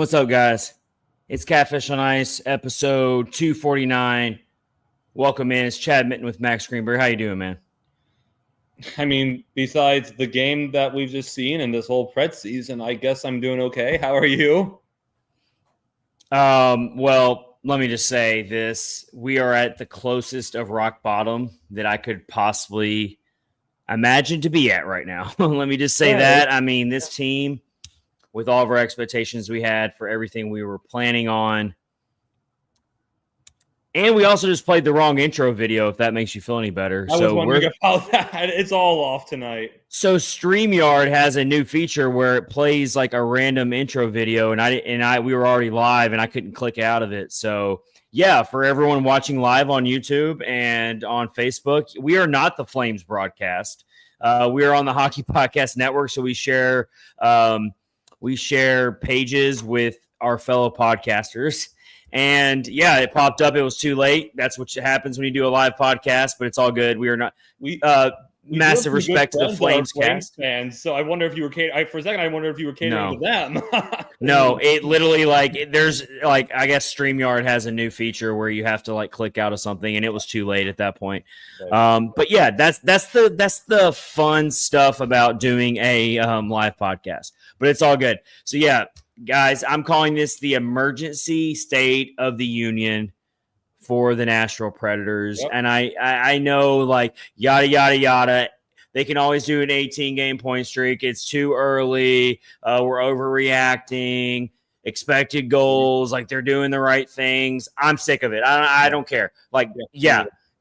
What's up, guys? It's Catfish on Ice, episode 249. Welcome in. It's Chad Mitten with Max Greenberg. How you doing, man? I mean, besides the game that we've just seen and this whole Preds season, I guess I'm doing okay. How are you? Well, let me just say this. We are at the closest of rock bottom that I could possibly imagine to be at right now. Let me just say that. I mean, this team, with all of our expectations we had for everything we were planning on. And we also just played the wrong intro video, if that makes you feel any better. I was wondering about that. It's all off tonight. So StreamYard has a new feature where it plays like a random intro video, and we were already live, and I couldn't click out of it. So yeah, for everyone watching live on YouTube and on Facebook, we are not the Flames broadcast. We are on the Hockey Podcast Network, so we share pages with our fellow podcasters. And yeah, it popped up. It was too late. That's what happens when you do a live podcast, but it's all good. We are not. We massive respect to the Flames cast fans. So I wonder if you were for a second. I wonder if you were catering to them. No, it literally there's I guess StreamYard has a new feature where you have to click out of something, and it was too late at that point. Right. But yeah, that's the fun stuff about doing a live podcast. But it's all good. So yeah. Guys, I'm calling this the emergency state of the union for the Nashville Predators. Yep. And I know, yada, yada, yada. They can always do an 18-game point streak. It's too early. We're overreacting. Expected goals. They're doing the right things. I'm sick of it. I don't care.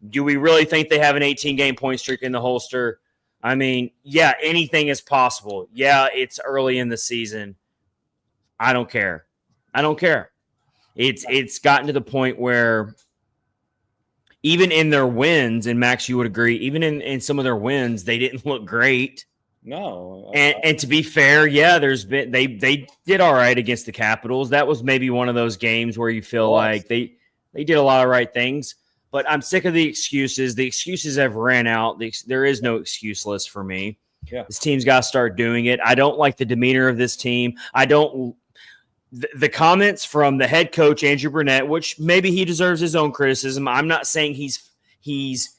Do we really think they have an 18-game point streak in the holster? I mean, yeah, anything is possible. Yeah, it's early in the season. I don't care. It's gotten to the point where even in their wins, and Max, you would agree, even in some of their wins, they didn't look great. No. And to be fair, yeah, they did all right against the Capitals. That was maybe one of those games where you feel like they did a lot of right things. But I'm sick of the excuses. The excuses have ran out. There is no excuse list for me. Yeah. This team's got to start doing it. I don't like the demeanor of this team. The comments from the head coach, Andrew Burnett, which maybe he deserves his own criticism. I'm not saying he's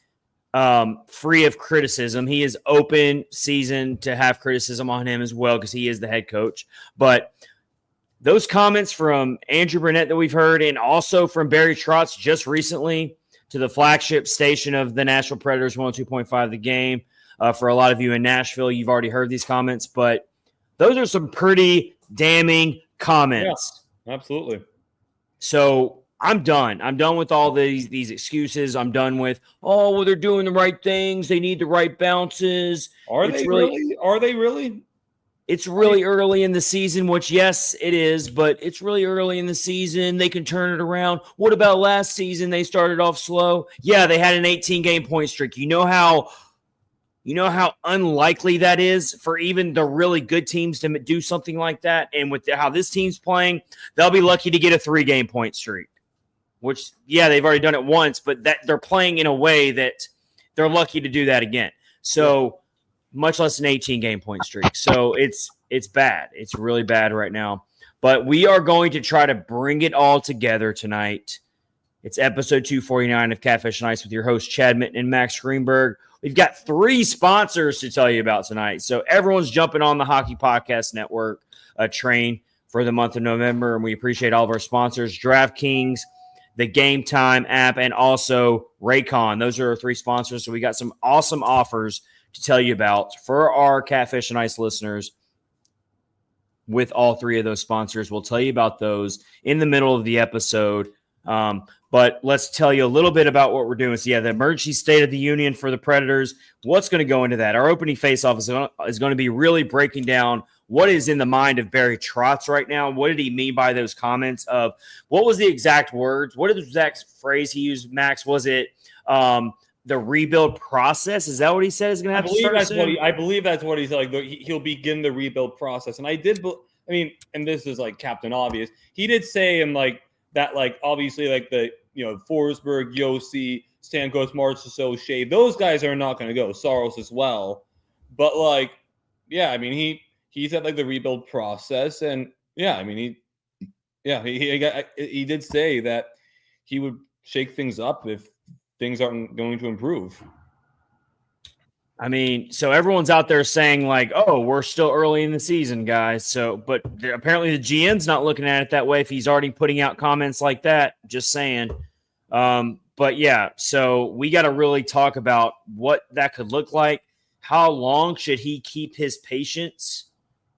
free of criticism. He is open season to have criticism on him as well because he is the head coach. But those comments from Andrew Burnett that we've heard, and also from Barry Trotz just recently to the flagship station of the Nashville Predators, 102.5 The Game. For a lot of you in Nashville, you've already heard these comments, but those are some pretty damning comments. Yeah, absolutely. So I'm done. I'm done with all these excuses. I'm done with, they're doing the right things. They need the right bounces. Are they really? It's really early in the season, which, yes, it is, but it's really early in the season. They can turn it around. What about last season? They started off slow. Yeah, they had an 18-game point streak. You know how unlikely that is for even the really good teams to do something like that? And with how this team's playing, they'll be lucky to get a 3-game point streak, which, yeah, they've already done it once, but that they're playing in a way that they're lucky to do that again. So much less an 18-game point streak. So it's bad. It's really bad right now. But we are going to try to bring it all together tonight. It's episode 249 of Catfish and Ice with your hosts, Chad Mitten and Max Greenberg. We've got 3 sponsors to tell you about tonight. So everyone's jumping on the Hockey Podcast Network train for the month of November, and we appreciate all of our sponsors, DraftKings, the Game Time app, and also Raycon. Those are our 3 sponsors. So we got some awesome offers to tell you about for our Catfish and Ice listeners with all 3 of those sponsors. We'll tell you about those in the middle of the episode. But let's tell you a little bit about what we're doing. So, yeah, the emergency state of the union for the Predators. What's going to go into that? Our opening face-off is going to be really breaking down what is in the mind of Barry Trotz right now. What did he mean by those comments of what was the exact words? What is the exact phrase he used, Max? Was it the rebuild process? Is that what he said is going to have to start soon? I believe that's what he said. He'll begin the rebuild process. And and this is Captain Obvious. He did say in that, obviously, Forsberg, Yossi, Stamkos, Marchessault, Shea, those guys are not going to go. Saros as well. But, he said, the rebuild process. And, yeah, Yeah, he did say that he would shake things up if things aren't going to improve. I mean, so everyone's out there saying like, "Oh, we're still early in the season, guys." So, but apparently the GM's not looking at it that way. If he's already putting out comments like that, just saying. But yeah, so we got to really talk about what that could look like. How long should he keep his patience?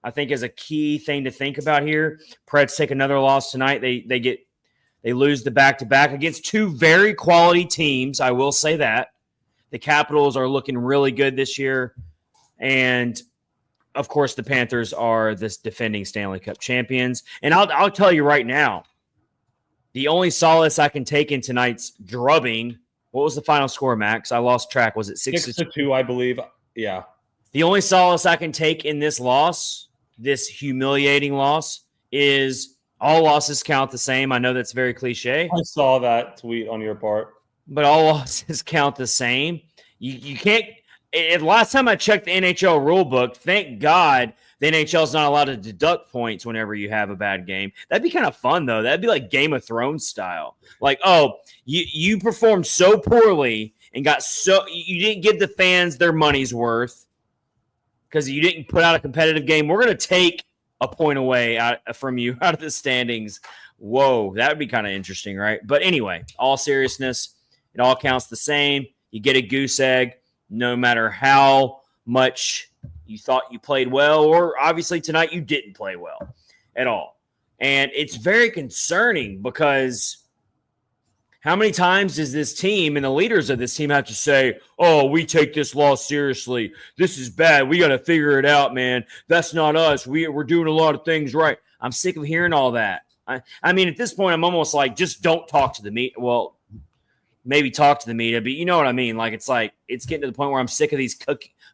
I think is a key thing to think about here. Preds take another loss tonight. They lose the back-to-back against two very quality teams. I will say that. The Capitals are looking really good this year. And, of course, the Panthers are this defending Stanley Cup champions. And I'll tell you right now, the only solace I can take in tonight's drubbing, what was the final score, Max? I lost track. Was it 6-2, I believe? Yeah. The only solace I can take in this loss, this humiliating loss, is all losses count the same. I know that's very cliche. I saw that tweet on your part. But all losses count the same. You can't – last time I checked the NHL rule book, thank God the NHL is not allowed to deduct points whenever you have a bad game. That'd be kind of fun, though. That'd be like Game of Thrones style. Like, oh, you performed so poorly and you didn't give the fans their money's worth because you didn't put out a competitive game. We're going to take a point away from you out of the standings. Whoa, that would be kind of interesting, right? But anyway, all seriousness, it all counts the same. You get a goose egg no matter how much you thought you played well, or obviously tonight you didn't play well at all. And it's very concerning because how many times does this team and the leaders of this team have to say, oh, we take this loss seriously. This is bad. We got to figure it out, man. That's not us. We're doing a lot of things right. I'm sick of hearing all that. I mean, at this point, I'm almost like, just don't talk to the media. Well, maybe talk to the media, but you know what I mean? Like, it's getting to the point where I'm sick of these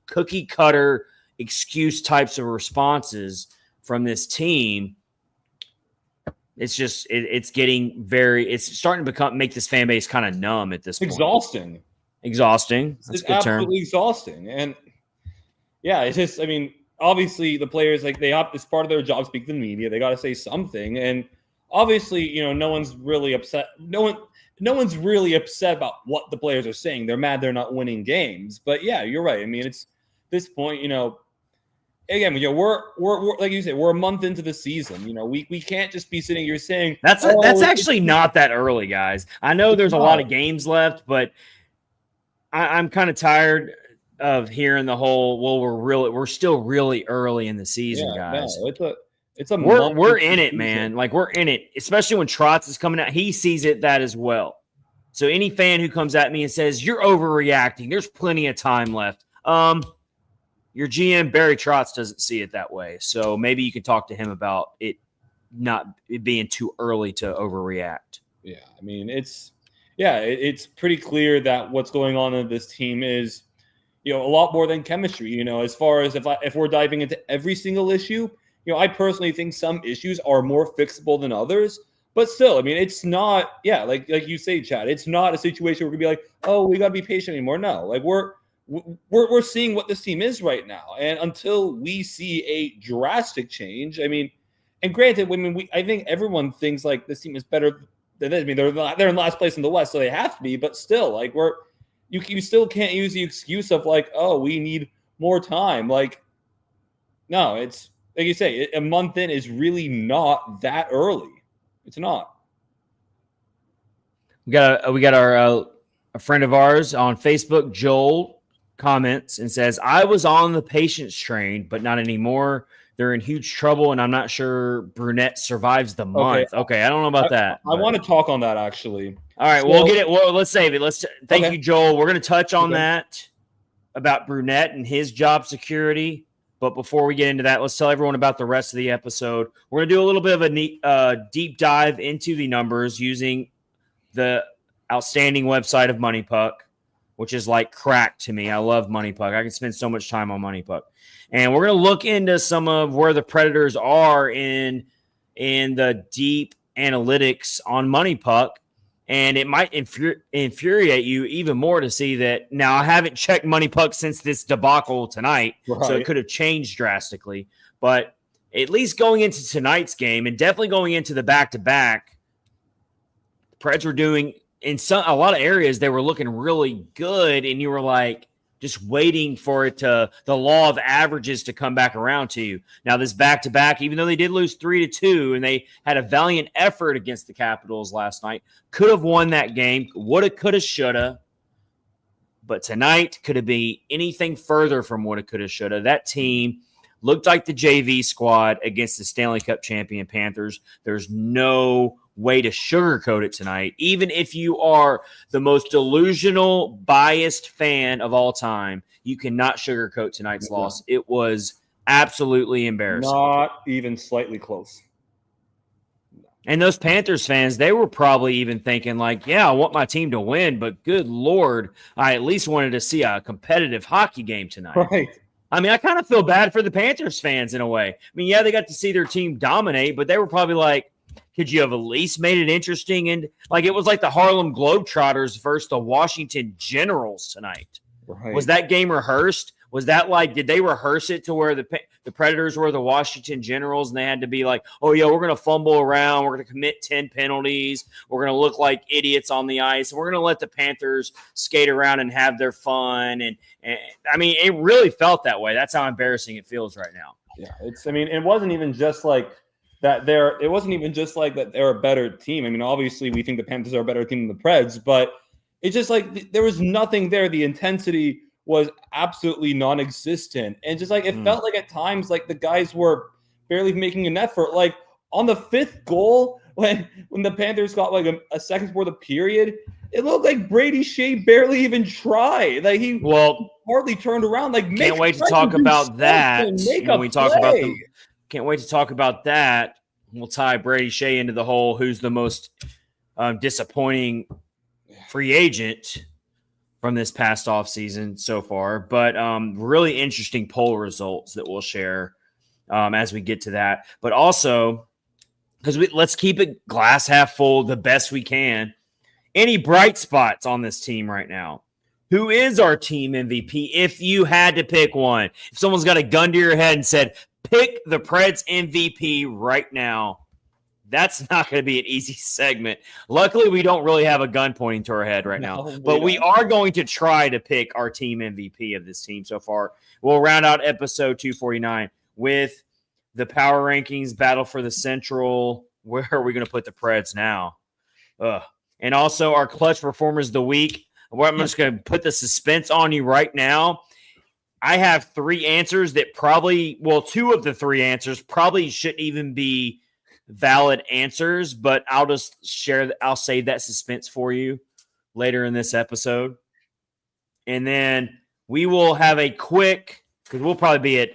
cookie cutter excuse types of responses from this team. It's just, it's getting it's starting to make this fan base kind of numb at this point. Exhausting. That's a good term. Absolutely exhausting. And yeah, it's just, I mean, obviously the players, like, it's part of their job, speak to the media. They got to say something. And obviously, you know, no one's really upset. No one's really upset about what the players are saying. They're mad they're not winning games. But yeah, you're right. I mean, it's this point, you know, again, you know, we're like you said, we're a month into the season. You know, we can't just be sitting here saying that's actually not that early, guys. I know there's a lot of games left, but I'm kind of tired of hearing the whole, well, we're still really early in the season, guys. No, it's a we're in it, man. Like, we're in it, especially when Trotz is coming out. He sees that as well. So any fan who comes at me and says you're overreacting, there's plenty of time left. Your GM Barry Trotz doesn't see it that way. So maybe you can talk to him about it being too early to overreact. Yeah, I mean, it's pretty clear that what's going on in this team is, you know, a lot more than chemistry. You know, as far as if we're diving into every single issue, you know, I personally think some issues are more fixable than others. But still, I mean, it's not, like you say, Chad, it's not a situation where we're going to be like, oh, we got to be patient anymore. No, like we're seeing what this team is right now. And until we see a drastic change, I mean, and granted, I think everyone thinks like this team is better than this. I mean, they're in last place in the West, so they have to be. But still, like you still can't use the excuse of like, oh, we need more time. Like, no, it's like you say, a month in is really not that early. It's not. We got our a friend of ours on Facebook, Joel, comments and says, I was on the patience train, but not anymore. They're in huge trouble, and I'm not sure Brunette survives the month. Okay, I don't know about that. I want to talk on that, actually. All right, we'll get it. Well, let's save it. Thank you, Joel. We're going to touch on that about Brunette and his job security. But before we get into that, let's tell everyone about the rest of the episode. We're going to do a little bit of a deep dive into the numbers using the outstanding website of Money Puck, which is like crack to me. I love Money Puck. I can spend so much time on Money Puck. And we're going to look into some of where the Predators are in the deep analytics on Money Puck. And it might infuriate you even more to see that. Now, I haven't checked Money Puck since this debacle tonight, so it could have changed drastically. But at least going into tonight's game and definitely going into the back-to-back, the Preds were doing in a lot of areas, they were looking really good, and you were like just waiting for the law of averages to come back around to you. Now, this back-to-back, even though they did lose 3-2 and they had a valiant effort against the Capitals last night, could have won that game, woulda, coulda, shoulda. But tonight could have been anything further from woulda, coulda, shoulda. That team looked like the JV squad against the Stanley Cup champion Panthers. There's no way to sugarcoat it tonight. Even if you are the most delusional, biased fan of all time, you cannot sugarcoat tonight's loss. It was absolutely embarrassing. Not even slightly close. And those Panthers fans, they were probably even thinking like, yeah, I want my team to win, but good Lord, I at least wanted to see a competitive hockey game tonight. Right. I mean, I kind of feel bad for the Panthers fans in a way. I mean, yeah, they got to see their team dominate, but they were probably like, could you have at least made it interesting? And like it was like the Harlem Globetrotters versus the Washington Generals tonight. Right. Was that game rehearsed? Was that like, did they rehearse it to where the Predators were the Washington Generals and they had to be like, oh, yeah, we're going to fumble around. We're going to commit 10 penalties. We're going to look like idiots on the ice. And we're going to let the Panthers skate around and have their fun. And I mean, it really felt that way. That's how embarrassing it feels right now. Yeah. It wasn't even just like that it wasn't even just like that they're a better team. I mean, obviously we think the Panthers are a better team than the Preds, but it's just like there was nothing there. The intensity was absolutely non-existent. And just like it felt like at times like the guys were barely making an effort. Like on the fifth goal, when the Panthers got like a second before the period, it looked like Brady Shea barely even tried. Like he hardly turned around. Like can't wait to talk about that when we talk about them. Can't wait to talk about that. We'll tie Brady Shea into the whole who's the most disappointing free agent from this past offseason so far. But really interesting poll results that we'll share as we get to that. But also, because let's keep it glass half full the best we can. Any bright spots on this team right now? Who is our team MVP if you had to pick one? If someone's got a gun to your head and said, pick the Preds MVP right now, that's not going to be an easy segment. Luckily, we don't really have a gun pointing to our head right now, but we are going to try to pick our team MVP of this team so far. We'll round out episode 249 with the power rankings, battle for the Central. Where are we going to put the Preds now? And also our clutch performers of the week. I'm just going to put the suspense on you right now. I have three answers that two of the three answers probably shouldn't even be valid answers, but I'll save that suspense for you later in this episode. And then we will have a quick, because we'll probably be at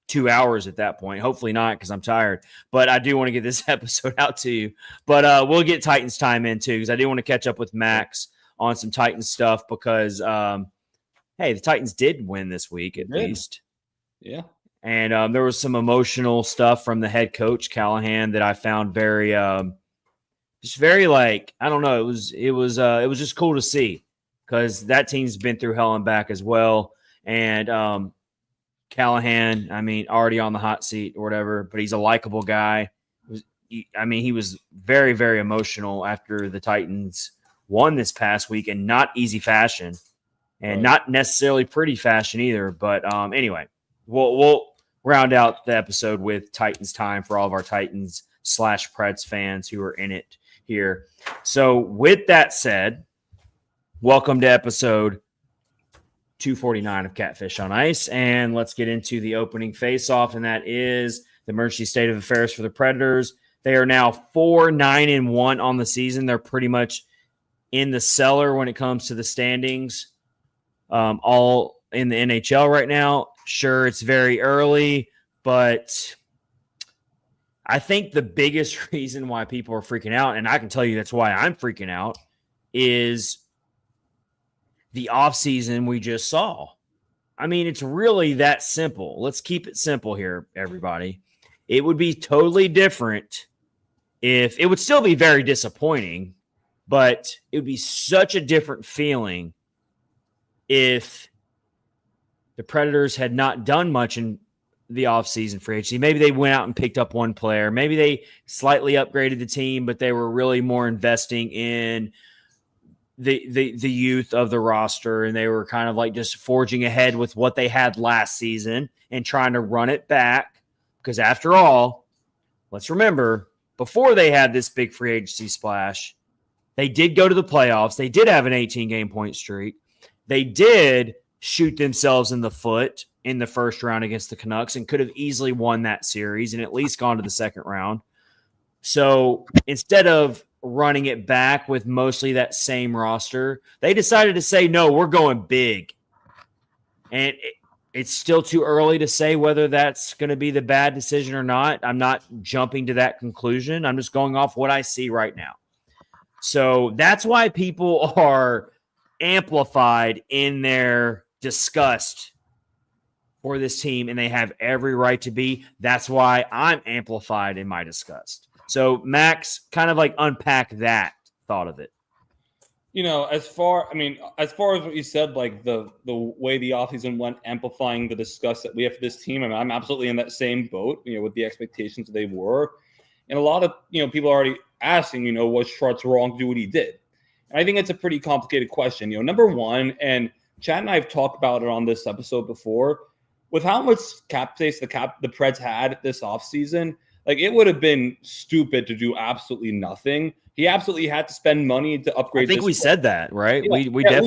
2 hours at that point. Hopefully not, because I'm tired, but I do want to get this episode out to you. But we'll get Titans time in too, because I do want to catch up with Max on some Titans stuff because, hey, the Titans did win this week at least. Yeah. And there was some emotional stuff from the head coach, Callahan, that I found very, just very like, I don't know. It was just cool to see because that team's been through hell and back as well. And Callahan, I mean, already on the hot seat or whatever, but he's a likable guy. He was very, very emotional after the Titans won this past week in not easy fashion and not necessarily pretty fashion either. But anyway, we'll round out the episode with Titans time for all of our Titans / Preds fans who are in it here. So with that said, welcome to episode 249 of Catfish on Ice. And let's get into the opening face-off, and that is the emergency state of affairs for the Predators. They are now 4-9-1 on the season. They're pretty much in the cellar when it comes to the standings, all in the NHL right now. Sure, it's very early, but I think the biggest reason why people are freaking out, and I can tell you that's why I'm freaking out, is the offseason we just saw. I mean, it's really that simple. Let's keep it simple here, everybody. It would be totally different if it would still be very disappointing, but it would be such a different feeling if the Predators had not done much in the offseason free agency. Maybe they went out and picked up one player. Maybe they slightly upgraded the team, but they were really more investing in the youth of the roster, and they were kind of like just forging ahead with what they had last season and trying to run it back. Because after all, let's remember, before they had this big free agency splash, they did go to the playoffs. They did have an 18-game point streak. They did shoot themselves in the foot in the first round against the Canucks and could have easily won that series and at least gone to the second round. So instead of running it back with mostly that same roster, they decided to say, no, we're going big. And it's still too early to say whether that's going to be the bad decision or not. I'm not jumping to that conclusion. I'm just going off what I see right now. So that's why people are amplified in their disgust for this team, and they have every right to be. That's why I'm amplified in my disgust. So, Max, kind of like unpack that thought of it. As far as what you said, like the way the offseason went, amplifying the disgust that we have for this team, I'm absolutely in that same boat, with the expectations they were. And a lot of, people are already asking, was Trotz wrong to do what he did? And I think it's a pretty complicated question. Number one, and Chad and I have talked about it on this episode before, with how much cap space the Preds had this offseason, like it would have been stupid to do absolutely nothing. He absolutely had to spend money to upgrade. I think we said that, right? Yeah,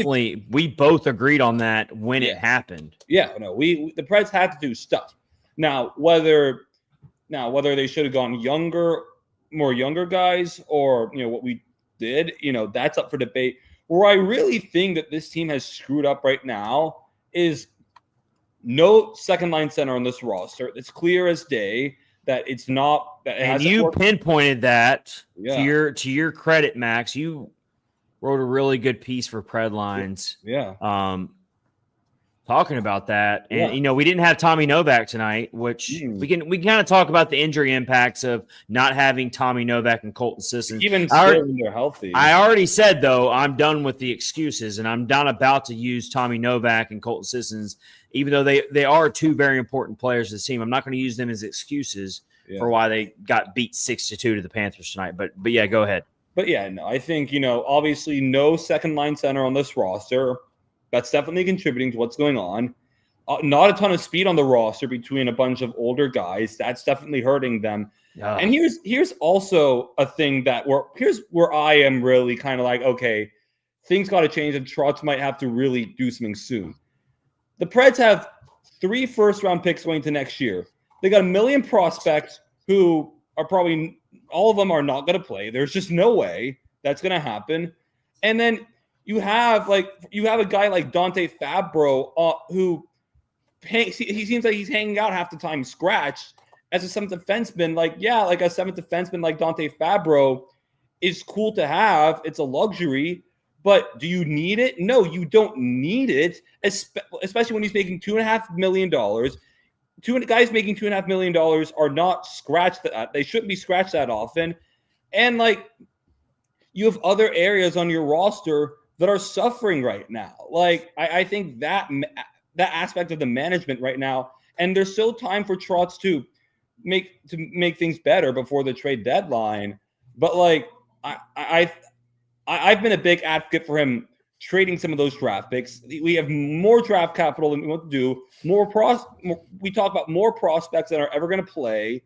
we both agreed on that when it happened. Yeah, no, the Preds had to do stuff. Now, whether they should have gone more younger guys, or what we did, that's up for debate. Where I really think that this team has screwed up right now is no second line center on this roster. It's clear as day that it's not. And you pinpointed that to your credit, Max. You wrote a really good piece for Pred Lines. Yeah. Talking about that, and we didn't have Tommy Novak tonight, which we can kind of talk about the injury impacts of not having Tommy Novak and Colton Sissons. Even still when they're healthy. I already said though, I'm done with the excuses, and I'm not about to use Tommy Novak and Colton Sissons, even though they are two very important players to the team. I'm not going to use them as excuses for why they got beat 6-2 to the Panthers tonight. But yeah, go ahead. But yeah, no, I think obviously no second line center on this roster. That's definitely contributing to what's going on. Not a ton of speed on the roster between a bunch of older guys. That's definitely hurting them. Yeah. And here's also a thing here's where I am really kind of like, okay, things got to change, and Trotz might have to really do something soon. The Preds have 3 first-round picks going to next year. They got 1 million prospects who are probably all of them are not going to play. There's just no way that's going to happen. And then you have a guy like Dante Fabro who he seems like he's hanging out half the time scratched as a seventh defenseman. A seventh defenseman like Dante Fabro is cool to have. It's a luxury, but do you need it? No, you don't need it, especially when he's making $2.5 million. Two guys making $2.5 million are not scratched. They shouldn't be scratched that often. And you have other areas on your roster that are suffering right now. I think that aspect of the management right now, and there's still time for Trotz to make things better before the trade deadline. But I've been a big advocate for him trading some of those draft picks. We have more draft capital than we want to do. We talk about more prospects that are ever going to play,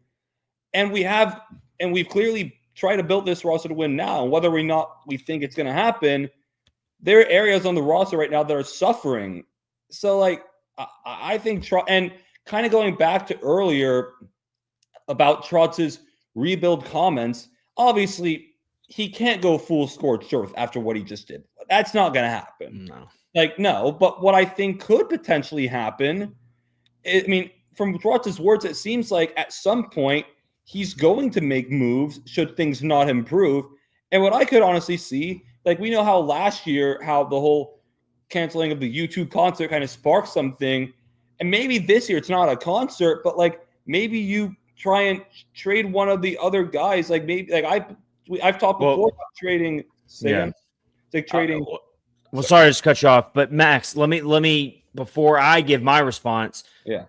and we've clearly tried to build this roster to win now. And whether or not we think it's going to happen, there are areas on the roster right now that are suffering. So, I think and kind of going back to earlier about Trotz's rebuild comments, obviously he can't go full scorched earth after what he just did. That's not going to happen. No. But what I think could potentially happen, from Trotz's words, it seems like at some point he's going to make moves should things not improve. And what I could honestly see, we know how last year, how the whole canceling of the YouTube concert kind of sparked something. And maybe this year it's not a concert, but maybe you try and trade one of the other guys. I've talked before about trading. Trading. Well, sorry to cut you off, but Max, let me before I give my response. Yeah.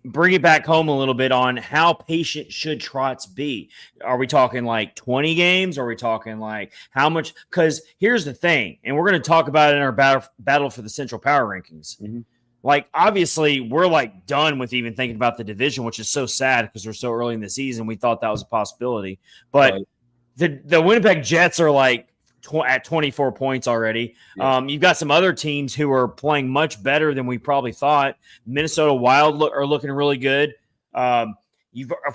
bring it back home a little bit on how patient should Trotz be. Are we talking like 20 games? Are we talking like how much? Because here's the thing, and we're going to talk about it in our battle for the Central Power Rankings. Mm-hmm. Like, obviously, we're like done with even thinking about the division, which is so sad because we're so early in the season. We thought that was a possibility. But the Winnipeg Jets are like at 24 points already. Yeah. You've got some other teams who are playing much better than we probably thought. Minnesota Wild are looking really good. Of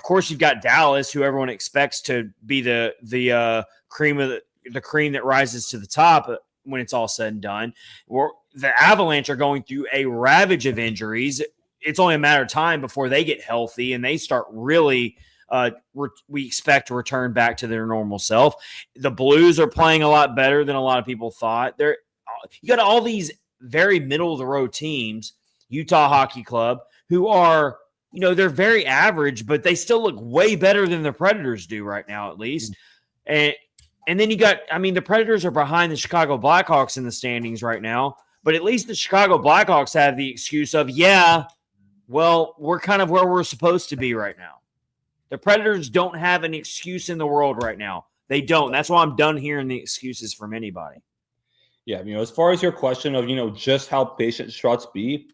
course, you've got Dallas, who everyone expects to be the cream of the cream that rises to the top when it's all said and done. The Avalanche are going through a ravage of injuries. It's only a matter of time before they get healthy and they start really we expect to return back to their normal self. The Blues are playing a lot better than a lot of people thought. You got all these very middle of the road teams, Utah Hockey Club, who are, they're very average, but they still look way better than the Predators do right now, at least. And then you got, the Predators are behind the Chicago Blackhawks in the standings right now. But at least the Chicago Blackhawks have the excuse of, we're kind of where we're supposed to be right now. The Predators don't have an excuse in the world right now. They don't. That's why I'm done hearing the excuses from anybody. Yeah, as far as your question of, just how patient should Trotz be,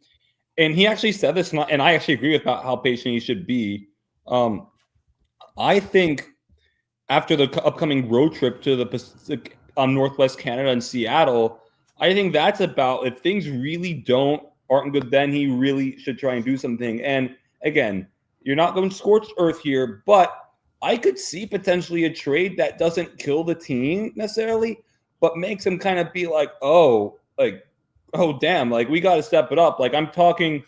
and he actually said this, and I actually agree with how patient he should be. I think after the upcoming road trip to the Pacific, Northwest Canada and Seattle, I think that's about, if things really aren't good, then he really should try and do something. And again, you're not going scorched earth here, but I could see potentially a trade that doesn't kill the team necessarily, but makes him kind of be like, oh damn, like we got to step it up. Like I'm talking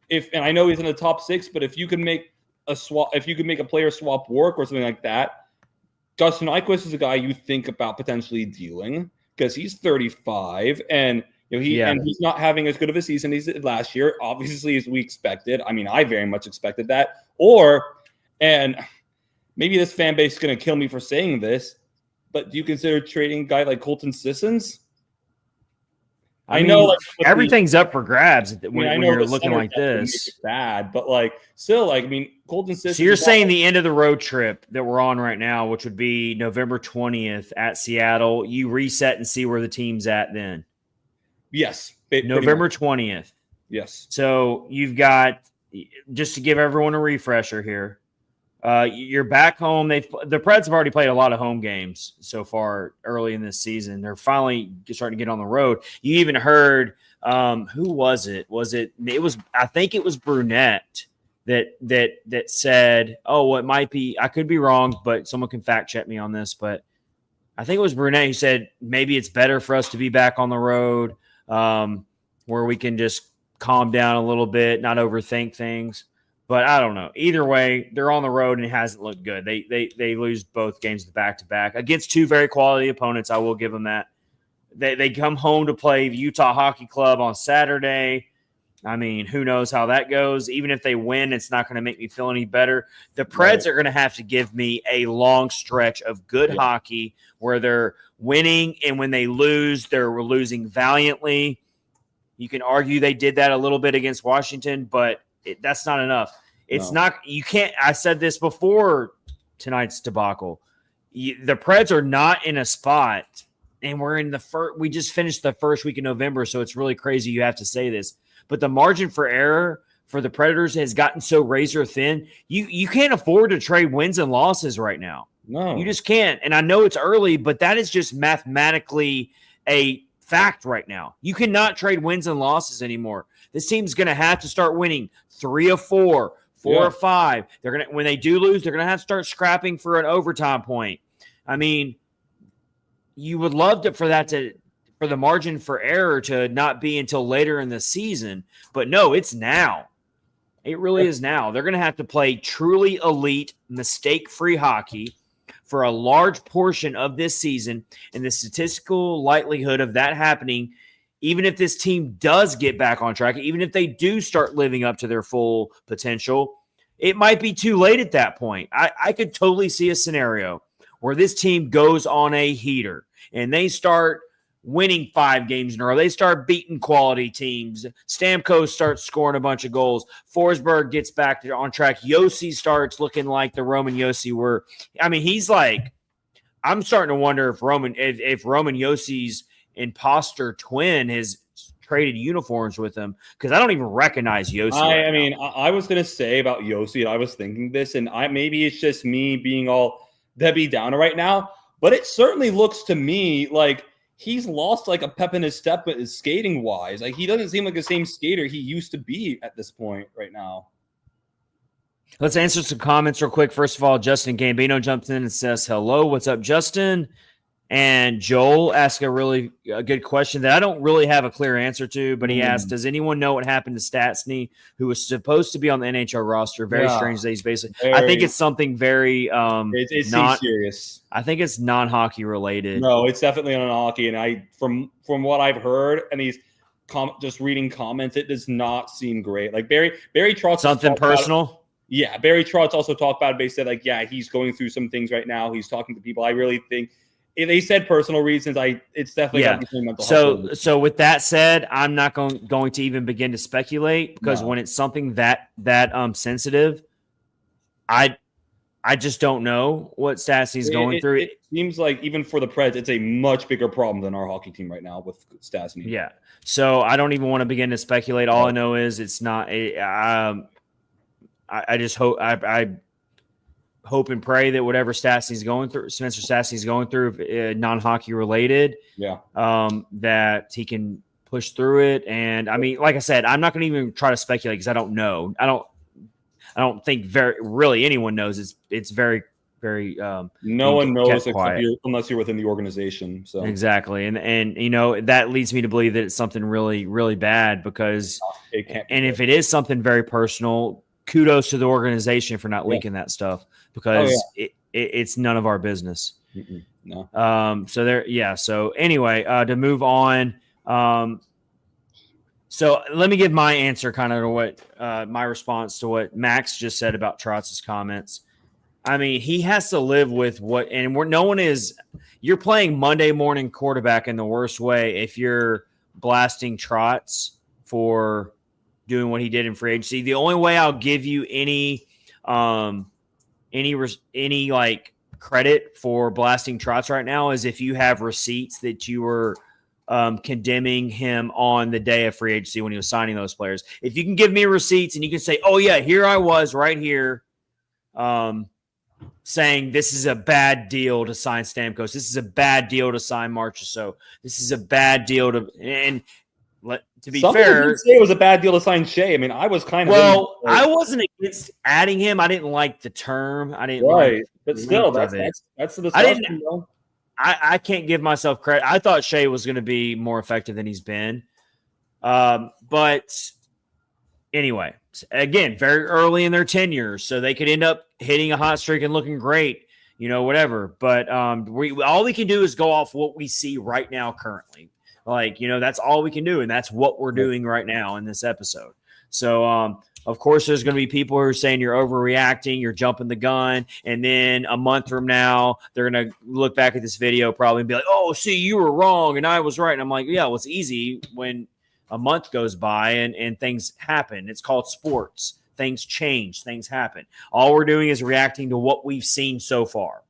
and I know he's in the top 6, but if you can make a player swap work or something like that, Dustin Nyquist is a guy you think about potentially dealing, because he's 35 and and he's not having as good of a season as he did last year, obviously, as we expected. I very much expected that. And maybe this fan base is going to kill me for saying this, but do you consider trading a guy like Colton Sissons? I know everything's up for grabs when you're looking like this. Bad, but Colton Sissons. So you're saying the end of the road trip that we're on right now, which would be November 20th at Seattle, you reset and see where the team's at then? Yes. November 20th. Yes. So you've got, just to give everyone a refresher here, you're back home. The Preds have already played a lot of home games so far early in this season. They're finally starting to get on the road. You even heard, who was it? I think it was Brunette that said, it might be, I could be wrong, but someone can fact check me on this, but I think it was Brunette who said maybe it's better for us to be back on the road, where we can just calm down a little bit, not overthink things. But I don't know. Either way, they're on the road and it hasn't looked good. They lose both games back-to-back against two very quality opponents. I will give them that. They come home to play the Utah Hockey Club on Saturday. Who knows how that goes. Even if they win, it's not going to make me feel any better. The Preds are going to have to give me a long stretch of good hockey where they're winning, and when they lose, they're losing valiantly. You can argue they did that a little bit against Washington, but that's not enough. It's not. You can't. I said this before tonight's debacle. The Preds are not in a spot, and we're in the first. We just finished the first week of November, so it's really crazy. You have to say this, but the margin for error for the Predators has gotten so razor thin. You can't afford to trade wins and losses right now. No, you just can't. And I know it's early, but that is just mathematically a fact right now. You cannot trade wins and losses anymore. This team's going to have to start winning 3 of 4, 4 of 5. They're going to, when they do lose, they're going to have to start scrapping for an overtime point. You would love for the margin for error to not be until later in the season, but no, it's now. It really is now. They're going to have to play truly elite, mistake-free hockey for a large portion of this season, and the statistical likelihood of that happening, even if this team does get back on track, even if they do start living up to their full potential, it might be too late at that point. I could totally see a scenario where this team goes on a heater and they start winning 5 games in a row. They start beating quality teams. Stamkos starts scoring a bunch of goals. Forsberg gets back on track. Yossi starts looking like the Roman Yossi were. I mean, he's like, I'm starting to wonder if Roman Yossi's imposter twin has traded uniforms with him, because I don't even recognize Yossi. I mean, I was going to say about Yossi, and I was thinking this, and maybe it's just me being all Debbie Downer right now, but it certainly looks to me like he's lost like a pep in his step, but his skating wise, like he doesn't seem like the same skater he used to be at this point right now. Let's answer some comments real quick. First of all, Justin Gambino jumps in and says, hello, what's up, Justin? And Joel asked a good question that I don't really have a clear answer to, but he asked, does anyone know what happened to Stastny, who was supposed to be on the NHL roster? Very strange that he's basically, I think it's something very, it seems serious. I think it's non-hockey related. No, it's definitely non-hockey. And from what I've heard, and he's just reading comments, it does not seem great. Like Barry Trotz. Something personal? Yeah. Barry Trotz also talked about it. They said, like, yeah, he's going through some things right now. He's talking to people. I really think, if they said personal reasons, it's definitely mental health. So with that said, I'm not going to even begin to speculate, because when it's something that sensitive, I just don't know what Stastny's going through. It seems like even for the Preds, it's a much bigger problem than our hockey team right now with Stastny. Yeah. So I don't even want to begin to speculate. All I know is it's not. I just hope I hope and pray that whatever Spencer Stastny's going through, non-hockey related, that he can push through it. And I mean, like I said, I'm not going to even try to speculate, because I don't know. I don't think really anyone knows. It's very, very. No one knows unless you're within the organization. So exactly, and that leads me to believe that it's something really, really bad, because if it is something very personal, kudos to the organization for not leaking that stuff, because it's none of our business. No. So anyway, to move on. So let me give my answer, kind of to what my response to what Max just said about Trotz's comments. I mean, he has to live with what, and you're playing Monday morning quarterback in the worst way if you're blasting Trotz for doing what he did in free agency. The only way I'll give you any like credit for blasting Trotz right now is if you have receipts that you were condemning him on the day of free agency when he was signing those players. If you can give me receipts and you can say, oh yeah, here I was right here, saying this is a bad deal to sign Stamkos. This is a bad deal to sign Marchessault. This is a bad deal to be fair, say it was a bad deal to sign Shea. I mean, I was kind of I wasn't against adding him. I didn't like the term. I didn't but still, that's the discussion. I can't give myself credit. I thought Shea was going to be more effective than he's been. But anyway, again, very early in their tenure, so they could end up hitting a hot streak and looking great, whatever. But all we can do is go off what we see right now currently. That's all we can do, and that's what we're doing right now in this episode. So, of course, there's going to be people who are saying you're overreacting, you're jumping the gun, and then a month from now, they're going to look back at this video probably and be like, oh, see, you were wrong, and I was right. And I'm like, yeah, well, it's easy when a month goes by and things happen. It's called sports. Things change. Things happen. All we're doing is reacting to what we've seen so far.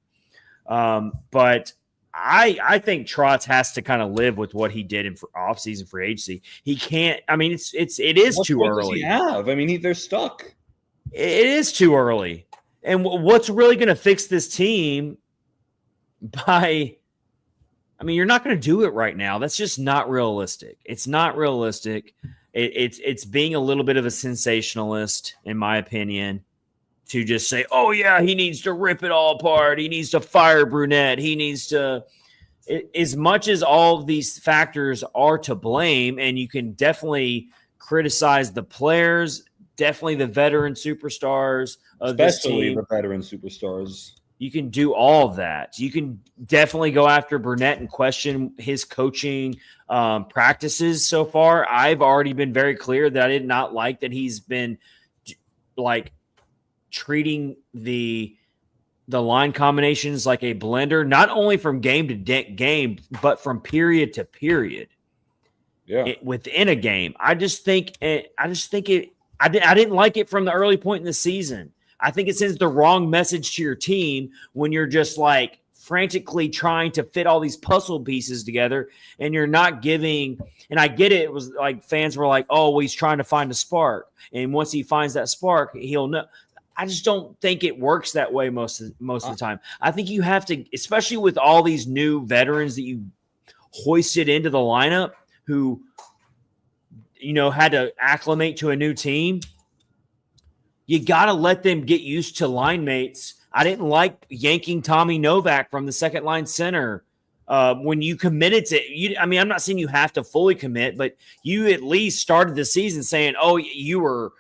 But I think Trotz has to kind of live with what he did in offseason free agency. He can't. I mean, it is too early. They're stuck. It is too early. And what's really going to fix this team you're not going to do it right now. That's just not realistic. It's not realistic. It's being a little bit of a sensationalist, in my opinion, to just say, oh, yeah, he needs to rip it all apart. He needs to fire Brunette. He needs to – as much as all of these factors are to blame, and you can definitely criticize the players, definitely the veteran superstars of this team. Especially the veteran superstars. You can do all of that. You can definitely go after Brunette and question his coaching practices so far. I've already been very clear that I did not like that he's been – treating the the line combinations like a blender, not only from game to game, but from period to period. Yeah, Within a game, I didn't like it from the early point in the season. I think it sends the wrong message to your team when you're just like frantically trying to fit all these puzzle pieces together and you're not giving. And I get it. It was like fans were like, oh, he's trying to find a spark. And once he finds that spark, he'll know. I just don't think it works that way most of the time. I think you have to, especially with all these new veterans that you hoisted into the lineup who, had to acclimate to a new team. You got to let them get used to line mates. I didn't like yanking Tommy Novak from the second line center when you committed to. I'm not saying you have to fully commit, but you at least started the season saying, "Oh, you were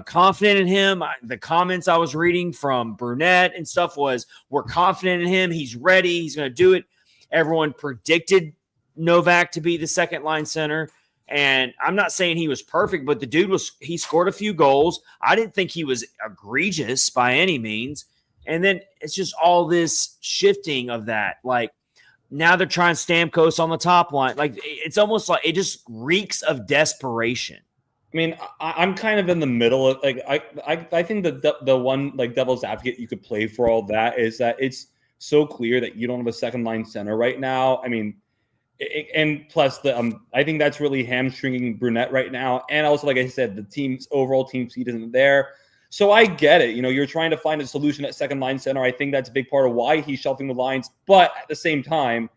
confident in him." The comments I was reading from Brunette and stuff was, "We're confident in him. He's ready. He's going to do it." Everyone predicted Novak to be the second line center. And I'm not saying he was perfect, but the dude he scored a few goals. I didn't think he was egregious by any means. And then it's just all this shifting of that. Like now they're trying Stamkos on the top line. Like it's almost like it just reeks of desperation. I mean, I'm kind of in the middle of like I think the one like devil's advocate you could play for all that is that it's so clear that you don't have a second line center right now. I mean, and plus I think that's really hamstringing Brunette right now. And also, like I said, the team's overall team speed isn't there. So I get it. You're trying to find a solution at second line center. I think that's a big part of why he's shuffling the lines. But at the same time,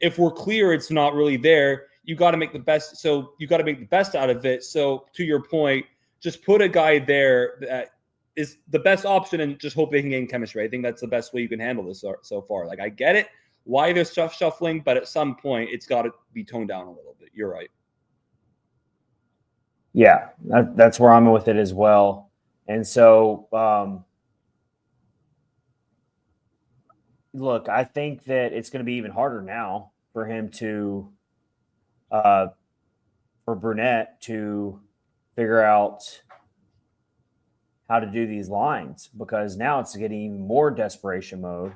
if we're clear it's not really there, you got to make the best. So you got to make the best out of it. So to your point, just put a guy there that is the best option and just hope they can gain chemistry. I think that's the best way you can handle this so far. Like I get it. Why there's stuff shuffling, but at some point it's got to be toned down a little bit. You're right. Yeah, that's where I'm with it as well. And so, look, I think that it's going to be even harder now for him for Brunette to figure out how to do these lines because now it's getting even more desperation mode.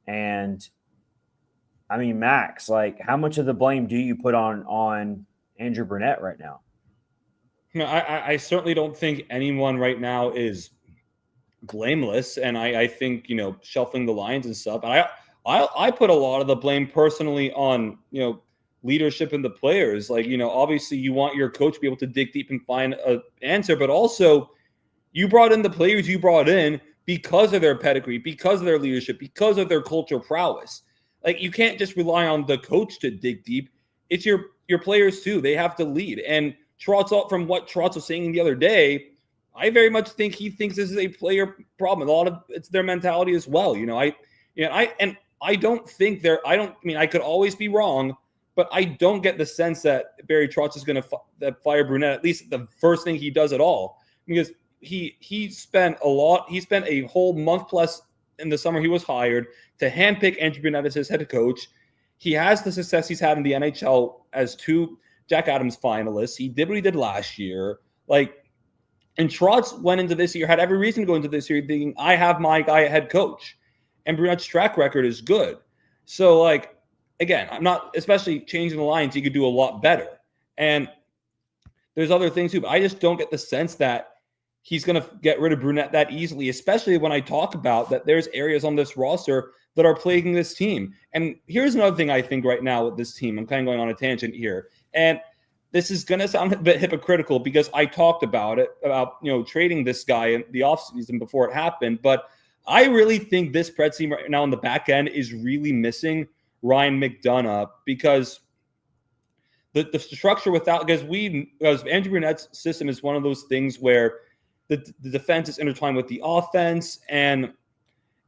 And I mean, Max, like how much of the blame do you put on Andrew Brunette right now? No, I certainly don't think anyone right now is blameless. And I think, shuffling the lines and stuff. And I put a lot of the blame personally on, leadership in the players. Like, obviously you want your coach to be able to dig deep and find an answer, but also you brought in the players you brought in because of their pedigree, because of their leadership, because of their cultural prowess. Like you can't just rely on the coach to dig deep. It's your players too. They have to lead. And Trotz, from what Trotz was saying the other day, I very much think he thinks this is a player problem. A lot of it's their mentality as well. I don't think I could always be wrong, but I don't get the sense that Barry Trotz is going to fire Brunette, at least the first thing he does at all, because he spent a whole month plus in the summer he was hired to handpick Andrew Brunette as his head coach. He has the success he's had in the NHL as 2 Jack Adams finalists. He did what he did last year. And Trotz went into this year, had every reason to go into this year thinking, I have my guy at head coach. And Brunette's track record is good. So, again, I'm not, especially changing the lines, he could do a lot better. And there's other things too, but I just don't get the sense that he's going to get rid of Brunette that easily, especially when I talk about that there's areas on this roster that are plaguing this team. And here's another thing I think right now with this team. I'm kind of going on a tangent here. And this is going to sound a bit hypocritical because I talked about trading this guy in the offseason before it happened. But I really think this Preds team right now on the back end is really missing Ryan McDonough because the structure because Andrew Brunette's system is one of those things where the defense is intertwined with the offense, and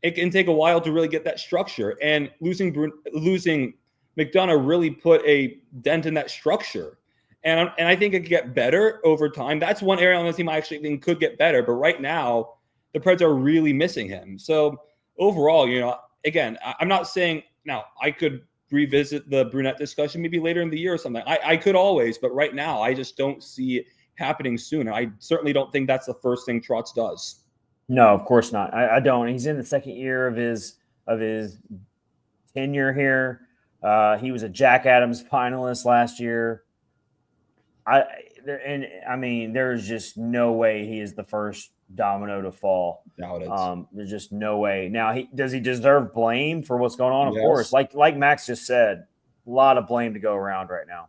it can take a while to really get that structure. And losing McDonough really put a dent in that structure. And I think it could get better over time. That's one area on the team I actually think could get better. But right now, the Preds are really missing him. So overall, again, I'm not saying now I could revisit the Brunette discussion maybe later in the year or something. I could always, but right now I just don't see it happening soon. I certainly don't think that's the first thing Trotz does. No, of course not. I don't. He's in the second year of his tenure here. He was a Jack Adams finalist last year. There's just no way he is the first domino to fall. Doubt it. There's just no way. Now, does he deserve blame for what's going on? Of Yes. course. Like Max just said, a lot of blame to go around right now.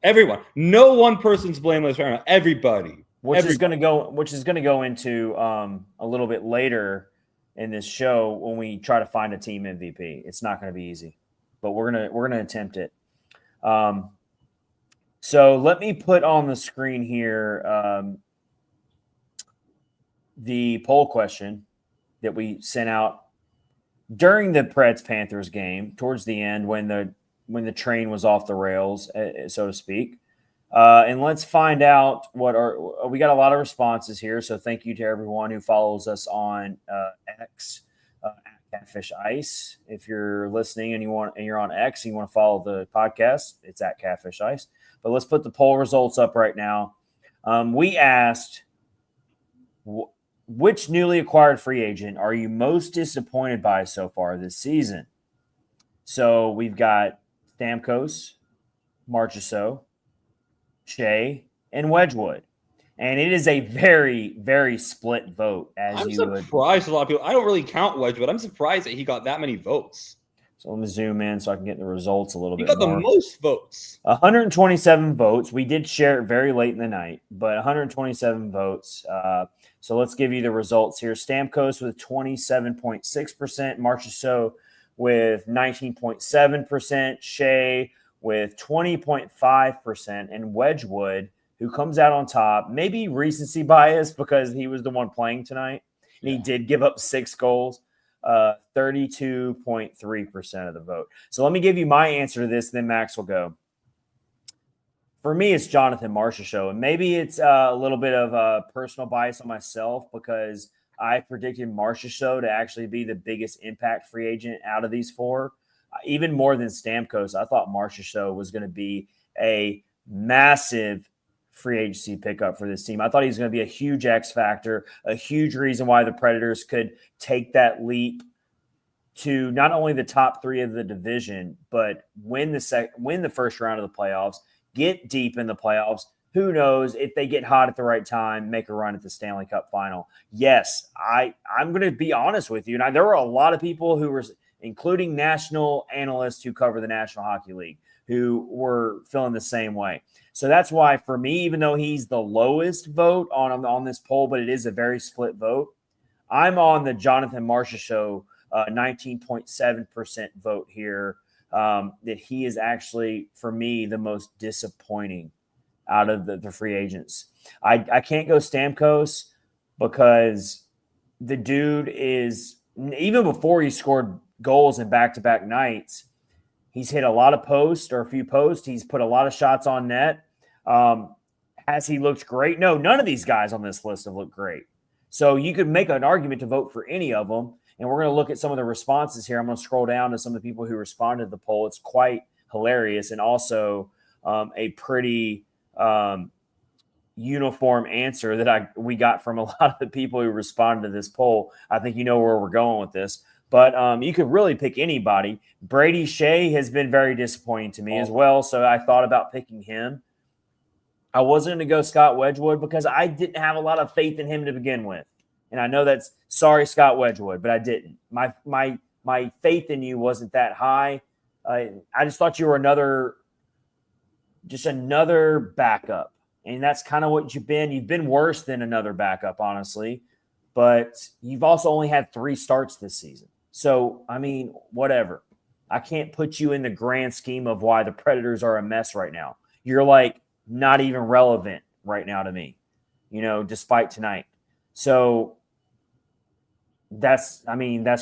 Everyone. No one person's blameless right now. Everybody. Which is going to go into a little bit later in this show when we try to find a team MVP. It's not going to be easy, but we're gonna attempt it. So let me put on the screen here the poll question that we sent out during the Preds Panthers game towards the end when the train was off the rails, so to speak. And let's find out we got a lot of responses here. So thank you to everyone who follows us on X at Catfish Ice. If you're listening and you're on X and you want to follow the podcast, it's at Catfish Ice. But let's put the poll results up right now. We asked, which newly acquired free agent are you most disappointed by so far this season? So we've got Stamkos, Marchessault, Shea, and Wedgwood. And it is a very, very split vote. I'm surprised a lot of people. I don't really count Wedgwood. I'm surprised that he got that many votes. So let me zoom in so I can get the results a little bit more. He got the most votes. 127 votes. We did share it very late in the night, but 127 votes. So let's give you the results here. Stamkos with 27.6%, Marchessault with 19.7%, Shea with 20.5%, and Wedgwood, who comes out on top, maybe recency bias because he was the one playing tonight. And he did give up 6 goals, 32.3% of the vote. So let me give you my answer to this, then Max will go. For me, it's Jonathan Marchessault, and maybe it's a little bit of a personal bias on myself because I predicted Marchessault to actually be the biggest impact free agent out of these 4. Even more than Stamkos, I thought Marchessault was going to be a massive free agency pickup for this team. I thought he was going to be a huge X factor, a huge reason why the Predators could take that leap to not only the top 3 of the division, but win the first round of the playoffs, get deep in the playoffs. Who knows if they get hot at the right time, make a run at the Stanley Cup final. Yes, I'm going to be honest with you. Now, there were a lot of people who were, including national analysts who cover the National Hockey League, who were feeling the same way. So that's why, for me, even though he's the lowest vote on this poll, but it is a very split vote, I'm on the Jonathan Marchessault 19.7% vote here, that he is actually, for me, the most disappointing out of the free agents. I can't go Stamkos because the dude is, even before he scored goals in back-to-back nights, he's hit a lot of posts or a few posts. He's put a lot of shots on net. Has he looked great? No, none of these guys on this list have looked great. So you could make an argument to vote for any of them. And we're going to look at some of the responses here. I'm going to scroll down to some of the people who responded to the poll. It's quite hilarious and also a pretty uniform answer that we got from a lot of the people who responded to this poll. I think you know where we're going with this. But you could really pick anybody. Brady Shea has been very disappointing to me as well, so I thought about picking him. I wasn't going to go Scott Wedgwood because I didn't have a lot of faith in him to begin with. And I know that's – sorry, Scott Wedgwood, but I didn't. My faith in you wasn't that high. I just thought you were another backup. And that's kind of what you've been. You've been worse than another backup, honestly. But you've also only had 3 starts this season. So, I mean, whatever. I can't put you in the grand scheme of why the Predators are a mess right now. You're like not even relevant right now to me, despite tonight. So that's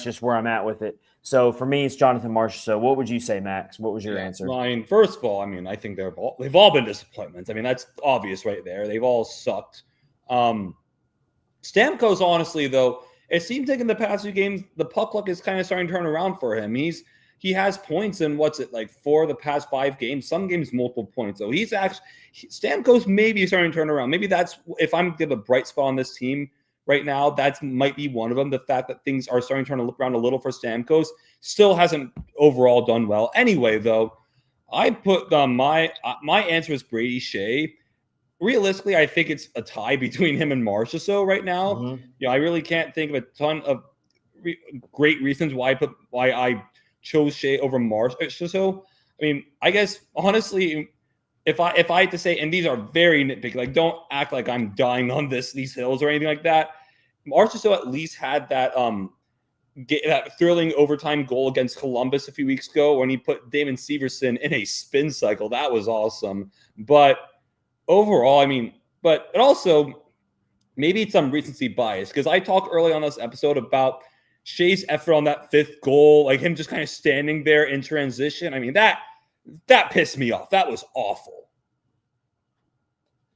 just where I'm at with it. So for me, it's Jonathan Marchessault. What would you say, Max? What was your answer? Mine, first of all, I think they've all been disappointments. That's obvious right there. They've all sucked. Stamkos, honestly, though, it seems like in the past few games, the puck luck is kind of starting to turn around for him. He has points in 4 of the past 5 games. Some games, multiple points. So Stamkos maybe starting to turn around. Maybe that's, if I'm give a bright spot on this team right now. That might be one of them. The fact that things are starting to look around a little for Stamkos still hasn't overall done well. Anyway, though, I put my answer is Brady Shea. Realistically, I think it's a tie between him and Marchessault right now. Mm-hmm. I really can't think of a ton of great reasons why I chose Shea over Marchessault. I mean, I guess honestly, if I had to say, and these are very nitpicky, like don't act like I'm dying on these hills or anything like that. Marchessault at least had that that thrilling overtime goal against Columbus a few weeks ago when he put Damon Severson in a spin cycle. That was awesome. But overall, I mean, but it also maybe it's some recency bias because I talked early on this episode about Shea's effort on that fifth goal, like him just kind of standing there in transition. I mean, that pissed me off. That was awful.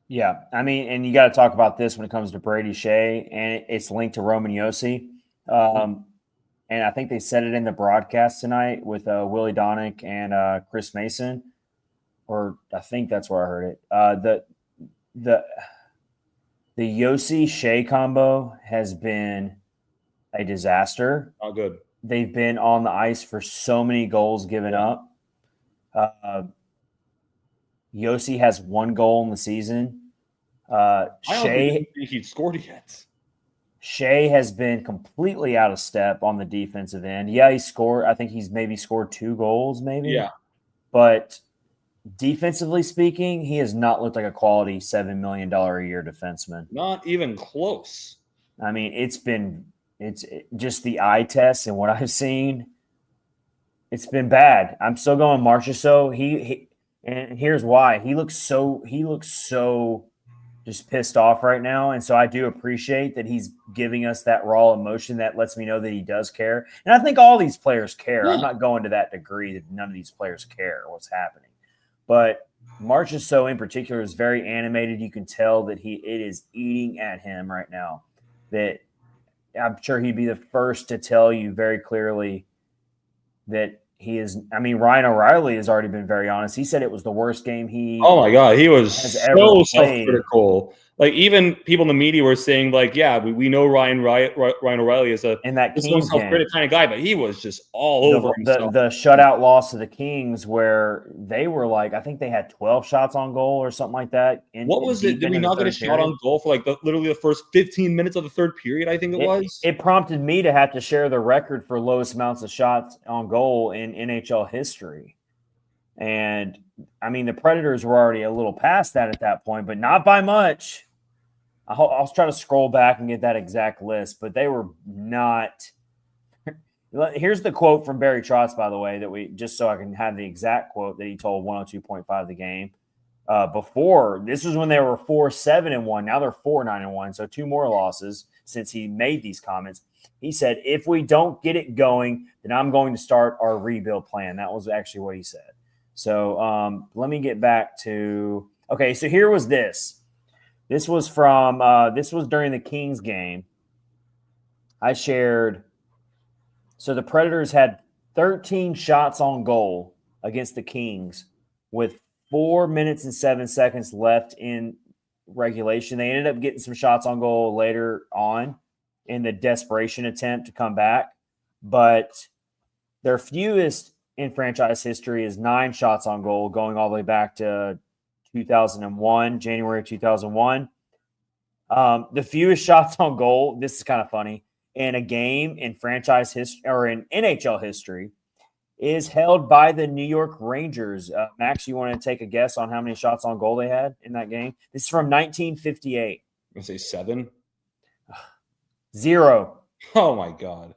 Yeah, I mean, and you got to talk about this when it comes to Brady Shea, and it's linked to Roman Josi. And I think they said it in the broadcast tonight with Willie Donick and Chris Mason, or I think that's where I heard it. The Josi Shea combo has been a disaster. Oh, good. They've been on the ice for so many goals given up. Josi has 1 goal in the season. I don't think he'd scored yet. Shea has been completely out of step on the defensive end. Yeah, he scored. I think he's maybe scored 2 goals, maybe. Yeah. But defensively speaking, he has not looked like a quality $7 million a year defenseman. Not even close. I mean, it's just the eye test and what I've seen. It's been bad. I'm still going Marchessault. He and here's why. He looks so just pissed off right now. And so I do appreciate that he's giving us that raw emotion that lets me know that he does care. And I think all these players care. I'm not going to that degree that none of these players care what's happening. But Marchessault in particular is very animated. You can tell that it is eating at him right now. That I'm sure he'd be the first to tell you very clearly that he is. I mean, Ryan O'Reilly has already been very honest. He said it was the worst game he. Oh my God, he was so self-critical. Like even people in the media were saying, like, yeah, we know Ryan O'Reilly is a self-critic kind of guy, but he was just all over himself. The shutout loss to the Kings, where they were like, I think they had 12 shots on goal or something like that. What was it? Did we not get a shot on goal for like literally the first 15 minutes of the third period? I think it was. It prompted me to have to share the record for lowest amounts of shots on goal in NHL history. And I mean, the Predators were already a little past that at that point, but not by much. I'll try to scroll back and get that exact list, but they were not. Here's the quote from Barry Trotz, by the way, just so I can have the exact quote that he told 102.5 the game. Before, this was when they were 4-7-1. Now they're 4-9-1, so 2 more losses since he made these comments. He said, if we don't get it going, then I'm going to start our rebuild plan. That was actually what he said. So let me get back to – okay, so here was this. This was during the Kings game. I shared – so the Predators had 13 shots on goal against the Kings with 4 minutes and 7 seconds left in regulation. They ended up getting some shots on goal later on in the desperation attempt to come back. But their fewest in franchise history is 9 shots on goal, going all the way back to 2001, January of 2001. The fewest shots on goal, this is kind of funny, in a game in franchise history or in NHL history is held by the New York Rangers. Max, you want to take a guess on how many shots on goal they had in that game? This is from 1958. I'm going to say 7. 0. Oh, my God.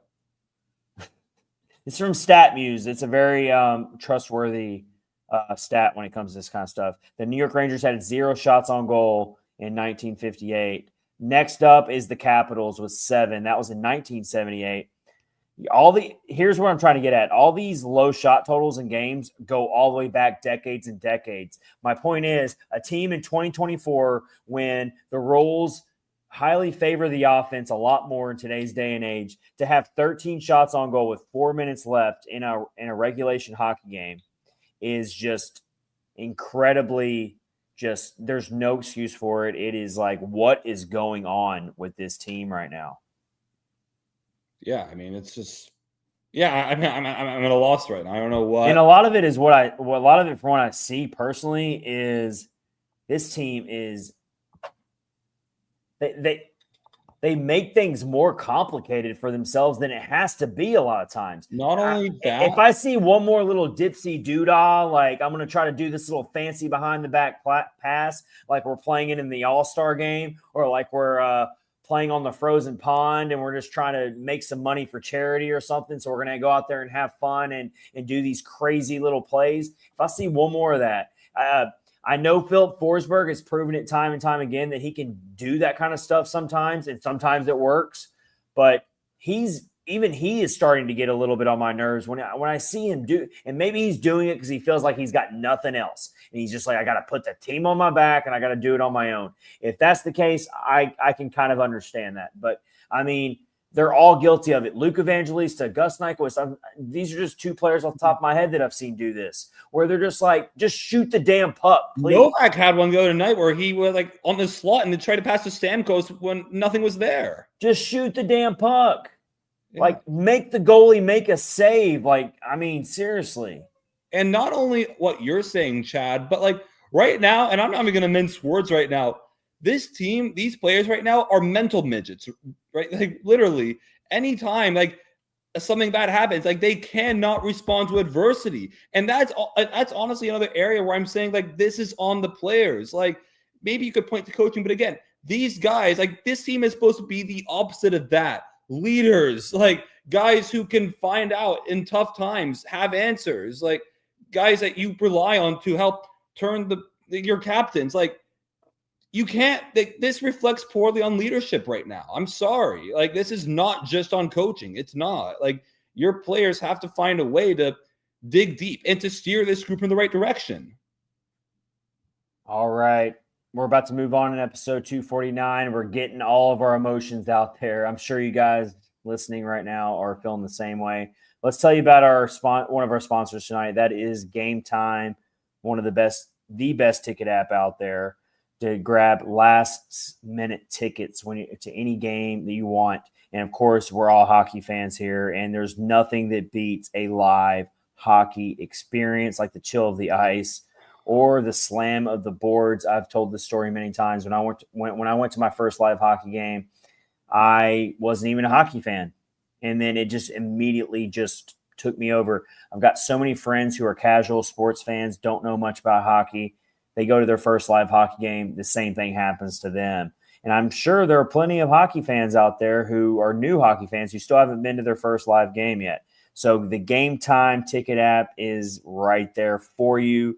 It's from StatMuse. It's a very trustworthy stat when it comes to this kind of stuff. The New York Rangers had 0 shots on goal in 1958. Next up is the Capitals with 7. That was in 1978. Here's what I'm trying to get at. All these low shot totals in games go all the way back decades and decades. My point is, a team in 2024, when the roles highly favor the offense a lot more in today's day and age, to have 13 shots on goal with 4 minutes left in a regulation hockey game is just incredibly just there's no excuse for it. It is like, what is going on with this team right now? Yeah, I mean, it's just I'm at a loss right now. I don't know what. And a lot of it is a lot of it from what I see personally is this team is they make things more complicated for themselves than it has to be a lot of times. Not only that, if I see one more little dipsy doodah, like I'm going to try to do this little fancy behind the back pass, like we're playing it in the All-Star game, or like we're playing on the frozen pond and we're just trying to make some money for charity or something. So we're going to go out there and have fun and do these crazy little plays. If I see one more of that, I know Philip Forsberg has proven it time and time again that he can do that kind of stuff sometimes, and sometimes it works. But he is starting to get a little bit on my nerves when I see him do, and maybe he's doing it because he feels like he's got nothing else, and he's just like, I got to put the team on my back and I got to do it on my own. If that's the case, I can kind of understand that. But I mean, they're all guilty of it. Luke Evangelista, Gus Nyquist. These are just two players off the top of my head that I've seen do this, where they're just like, just shoot the damn puck, please. Novak had one the other night where he was like on the slot and they tried to pass to Stamkos when nothing was there. Just shoot the damn puck. Yeah. Like, make the goalie make a save. Like, I mean, seriously. And not only what you're saying, Chad, but like right now, and I'm not even going to mince words right now, this team, these players right now are mental midgets, right? Like literally anytime like something bad happens, like they cannot respond to adversity. And that's honestly another area where I'm saying like this is on the players. Like maybe you could point to coaching, but again, these guys, like this team is supposed to be the opposite of that. Leaders, like guys who can find out in tough times, have answers, like guys that you rely on to help turn your captains. Like you can't, this reflects poorly on leadership right now. I'm sorry. Like, this is not just on coaching. It's not. Like, your players have to find a way to dig deep and to steer this group in the right direction. All right. We're about to move on in episode 249. We're getting all of our emotions out there. I'm sure you guys listening right now are feeling the same way. Let's tell you about one of our sponsors tonight. That is Game Time, one of the best ticket app out there to grab last-minute tickets to any game that you want. And, of course, we're all hockey fans here, and there's nothing that beats a live hockey experience like the chill of the ice or the slam of the boards. I've told this story many times. When I went to my first live hockey game, I wasn't even a hockey fan, and then it just immediately just took me over. I've got so many friends who are casual sports fans, don't know much about hockey. They go to their first live hockey game, the same thing happens to them. And I'm sure there are plenty of hockey fans out there who are new hockey fans who still haven't been to their first live game yet. So the Game Time ticket app is right there for you.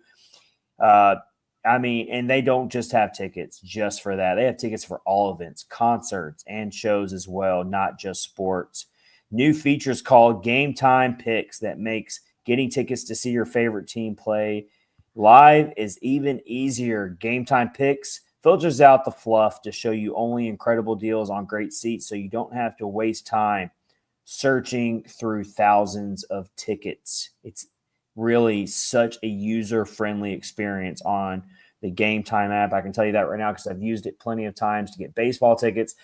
And they don't just have tickets just for that. They have tickets for all events, concerts, and shows as well, not just sports. New features called Game Time Picks that makes getting tickets to see your favorite team play live is even easier. Game Time Picks filters out the fluff to show you only incredible deals on great seats, so you don't have to waste time searching through thousands of tickets. It's really such a user-friendly experience on the Game Time app. I can tell you that right now because I've used it plenty of times to get baseball tickets,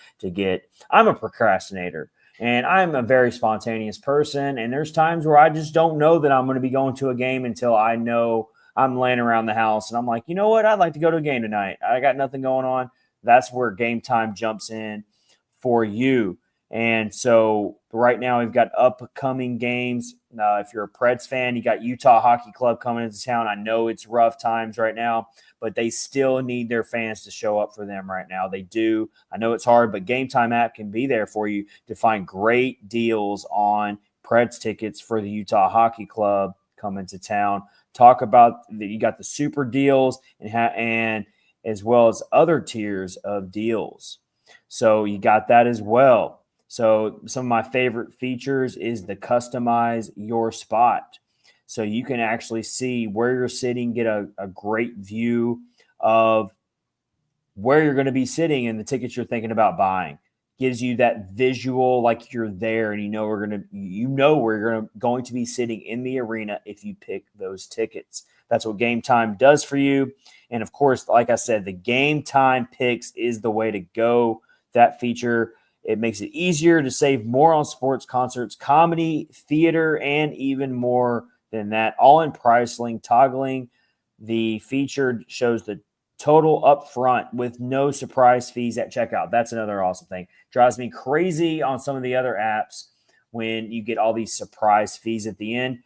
I'm a procrastinator. And I'm a very spontaneous person, and there's times where I just don't know that I'm going to be going to a game until I know I'm laying around the house and I'm like, you know what? I'd like to go to a game tonight. I got nothing going on. That's where Game Time jumps in for you. And so right now we've got upcoming games. If you're a Preds fan, you got Utah Hockey Club coming into town. I know it's rough times right now, but they still need their fans to show up for them right now. They do. I know it's hard, but Game Time app can be there for you to find great deals on Preds tickets for the Utah Hockey Club coming to town. Talk about that. You got the super deals and as well as other tiers of deals. So you got that as well. So some of my favorite features is the customize your spot. So you can actually see where you're sitting, get a great view of where you're going to be sitting and the tickets you're thinking about buying. Gives you that visual like you're there and you know where you're going to be sitting in the arena if you pick those tickets. That's what Game Time does for you. And of course, like I said, the Game Time picks is the way to go. That feature, it makes it easier to save more on sports, concerts, comedy, theater, and even more than that. All in price link toggling. The feature shows the total up front with no surprise fees at checkout. That's another awesome thing. Drives me crazy on some of the other apps when you get all these surprise fees at the end.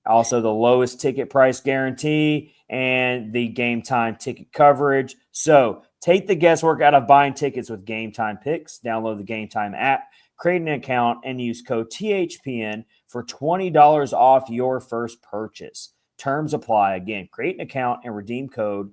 Also, the lowest ticket price guarantee and the Game Time ticket coverage. So take the guesswork out of buying tickets with Game Time picks. Download the Game Time app, create an account, and use code THPN for $20 off your first purchase. Terms apply. Again, create an account and redeem code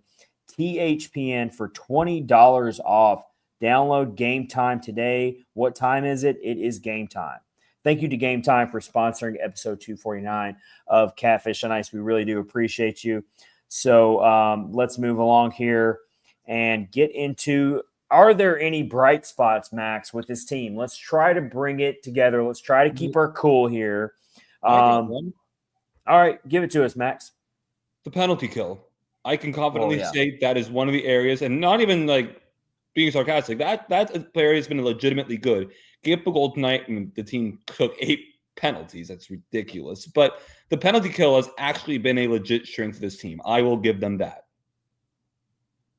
THPN for $20 off. Download Game Time today. What time is it? It is Game Time. Thank you to Game Time for sponsoring episode 249 of Catfish on Ice. We really do appreciate you. So let's move along here and get into, are there any bright spots, Max, with this team? Let's try to bring it together. Let's try to keep our cool here. All right, give it to us, Max. The penalty kill. I can confidently say that is one of the areas, and not even like being sarcastic, that player has been legitimately good. Gave up a goal tonight, and the team took 8 penalties. That's ridiculous. But the penalty kill has actually been a legit strength of this team. I will give them that.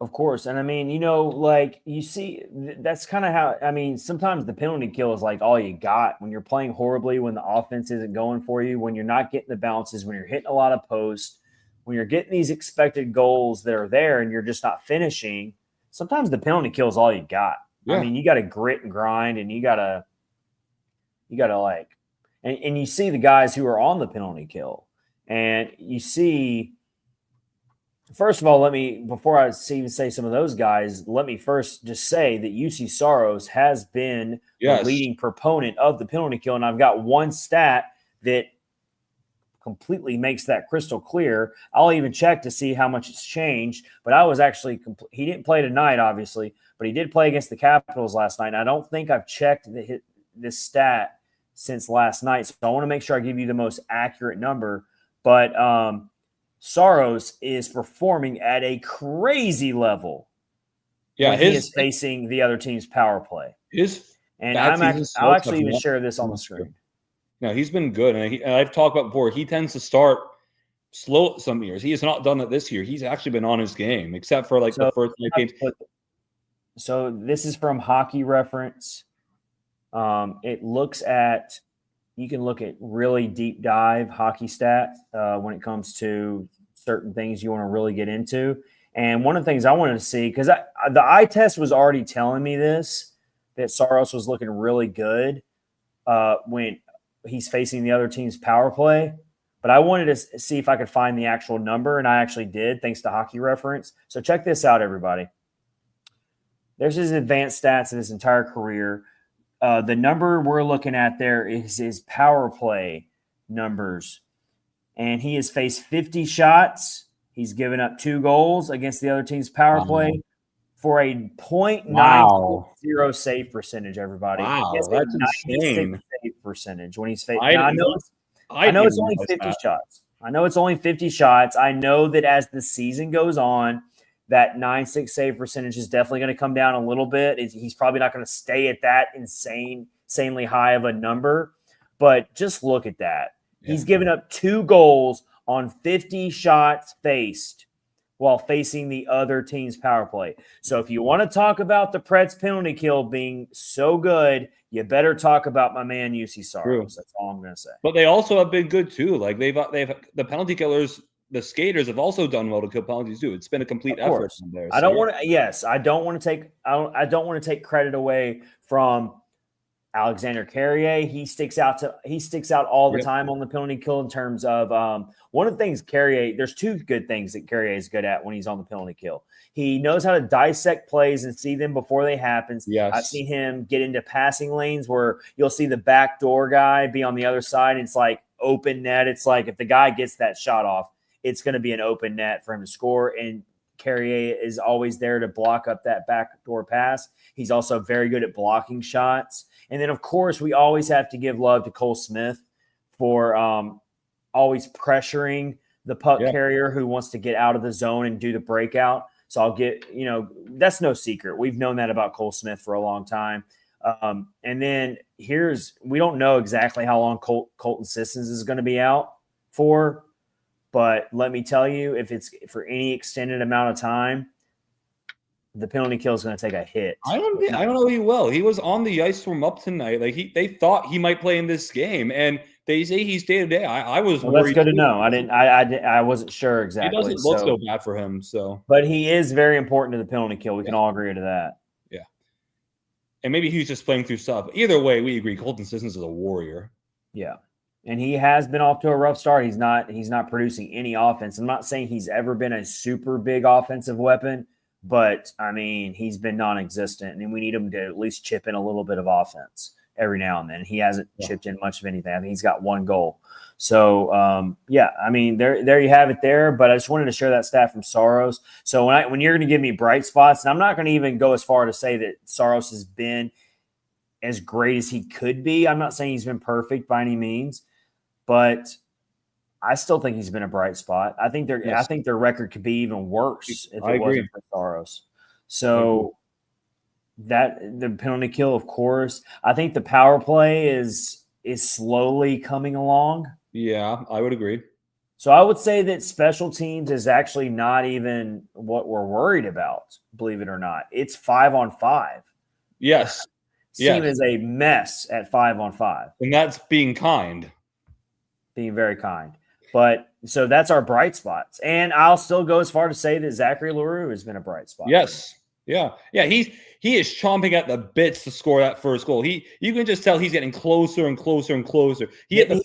Of course. And I mean, you know, like you see, that's kind of how, I mean, sometimes the penalty kill is like all you got when you're playing horribly, when the offense isn't going for you, when you're not getting the bounces, when you're hitting a lot of posts, when you're getting these expected goals that are there and you're just not finishing. Sometimes the penalty kill is all you got. Yeah. I mean, you got to grit and grind, and you got to like, and you see the guys who are on the penalty kill, and you see, first of all, before I even say some of those guys, let me first just say that UC Saros has been the leading proponent of the penalty kill, and I've got one stat that completely makes that crystal clear. I'll even check to see how much it's changed, but I was actually he didn't play tonight, obviously, but he did play against the Capitals last night. And I don't think I've checked this stat since last night, so I want to make sure I give you the most accurate number. But Saros is performing at a crazy level. Yeah, he is facing the other team's power play. I'll actually even share this on the screen. No, he's been good, and I've talked about before. He tends to start slow some years. He has not done that this year. He's actually been on his game, except for the first 5 games. So this is from Hockey Reference. It looks at, you can look at really deep dive hockey stats when it comes to certain things you want to really get into. And one of the things I wanted to see, because the eye test was already telling me this, that Saros was looking really good when he's facing the other team's power play. But I wanted to see if I could find the actual number, and I actually did, thanks to Hockey Reference. So check this out, everybody. There's his advanced stats in his entire career. The number we're looking at there is his power play numbers. And he has faced 50 shots. He's given up 2 goals against the other team's power play for a .960 save percentage, everybody. Wow, that's insane. Save percentage when he's facing. I know it's only 50 shots. I know it's only 50 shots. I know that as the season goes on, that 9.6 save percentage is definitely going to come down a little bit. He's probably not going to stay at that insanely high of a number. But just look at that. Yeah. He's given up 2 goals on 50 shots faced while facing the other team's power play. So if you want to talk about the Preds penalty kill being so good, you better talk about my man UC Saros. That's all I'm going to say. But they also have been good too. Like they've the penalty killers, the skaters have also done well to kill penalties too. It's been a complete effort from there. So I don't want to take credit away from Alexander Carrier. He sticks out all the time on the penalty kill in terms of one of the things Carrier, there's 2 good things that Carrier is good at when he's on the penalty kill. He knows how to dissect plays and see them before they happen. Yes. I've seen him get into passing lanes where you'll see the backdoor guy be on the other side. And it's like open net. It's like if the guy gets that shot off, it's going to be an open net for him to score. And Carrier is always there to block up that backdoor pass. He's also very good at blocking shots. And then, of course, we always have to give love to Cole Smith for always pressuring the puck carrier who wants to get out of the zone and do the breakout. So I'll get, that's no secret. We've known that about Cole Smith for a long time. And then we don't know exactly how long Colton Sissons is going to be out for, but let me tell you, if it's for any extended amount of time, the penalty kill is going to take a hit. I don't know he will. He was on the ice from up tonight. Like they thought he might play in this game, and they say he's day to day. I was worried. That's good to know. I wasn't sure exactly. It doesn't look so bad for him. So, but he is very important to the penalty kill. We can all agree to that. Yeah, and maybe he's just playing through stuff. Either way, we agree. Colton Sissons is a warrior. Yeah, and he has been off to a rough start. He's not producing any offense. I'm not saying he's ever been a super big offensive weapon. But, I mean, he's been non-existent, and we need him to at least chip in a little bit of offense every now and then. He hasn't chipped in much of anything. I think he's got one goal. So, I mean, there you have it there. But I just wanted to share that stat from Saros. So when you're going to give me bright spots, and I'm not going to even go as far to say that Saros has been as great as he could be. I'm not saying he's been perfect by any means, but – I still think he's been a bright spot. I think their record could be even worse if it wasn't for Saros. So that the penalty kill, of course. I think the power play is slowly coming along. Yeah, I would agree. So I would say that special teams is actually not even what we're worried about, believe it or not. It's 5-on-5. Yes. Team is a mess at 5-on-5. And that's being kind. Being very kind. But so that's our bright spots. And I'll still go as far to say that Zachary Leroux has been a bright spot. Yes. Yeah. Yeah. He is chomping at the bits to score that first goal. You can just tell he's getting closer and closer and closer. He hit the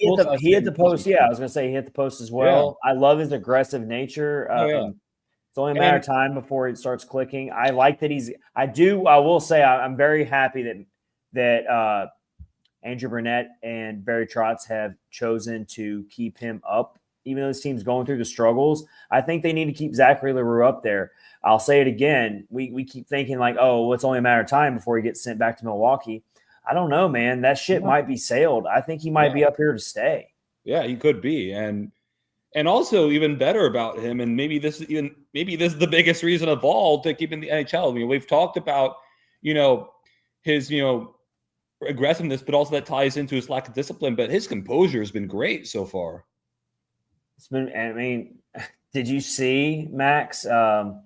post. Yeah, I was going to say he hit the post as well. Yeah. I love his aggressive nature. It's only a matter of time before it starts clicking. I like that I will say I'm very happy that Andrew Burnett and Barry Trotz have chosen to keep him up, even though this team's going through the struggles. I think they need to keep Zachary Leroux up there. I'll say it again. We keep thinking like, oh, it's only a matter of time before he gets sent back to Milwaukee. I don't know, man. That shit might be sailed. I think he might be up here to stay. Yeah, he could be. And also even better about him, and maybe this is the biggest reason of all to keep in the NHL. I mean, we've talked about, his, aggressiveness, but also that ties into his lack of discipline. But his composure has been great so far. Did you see Max again?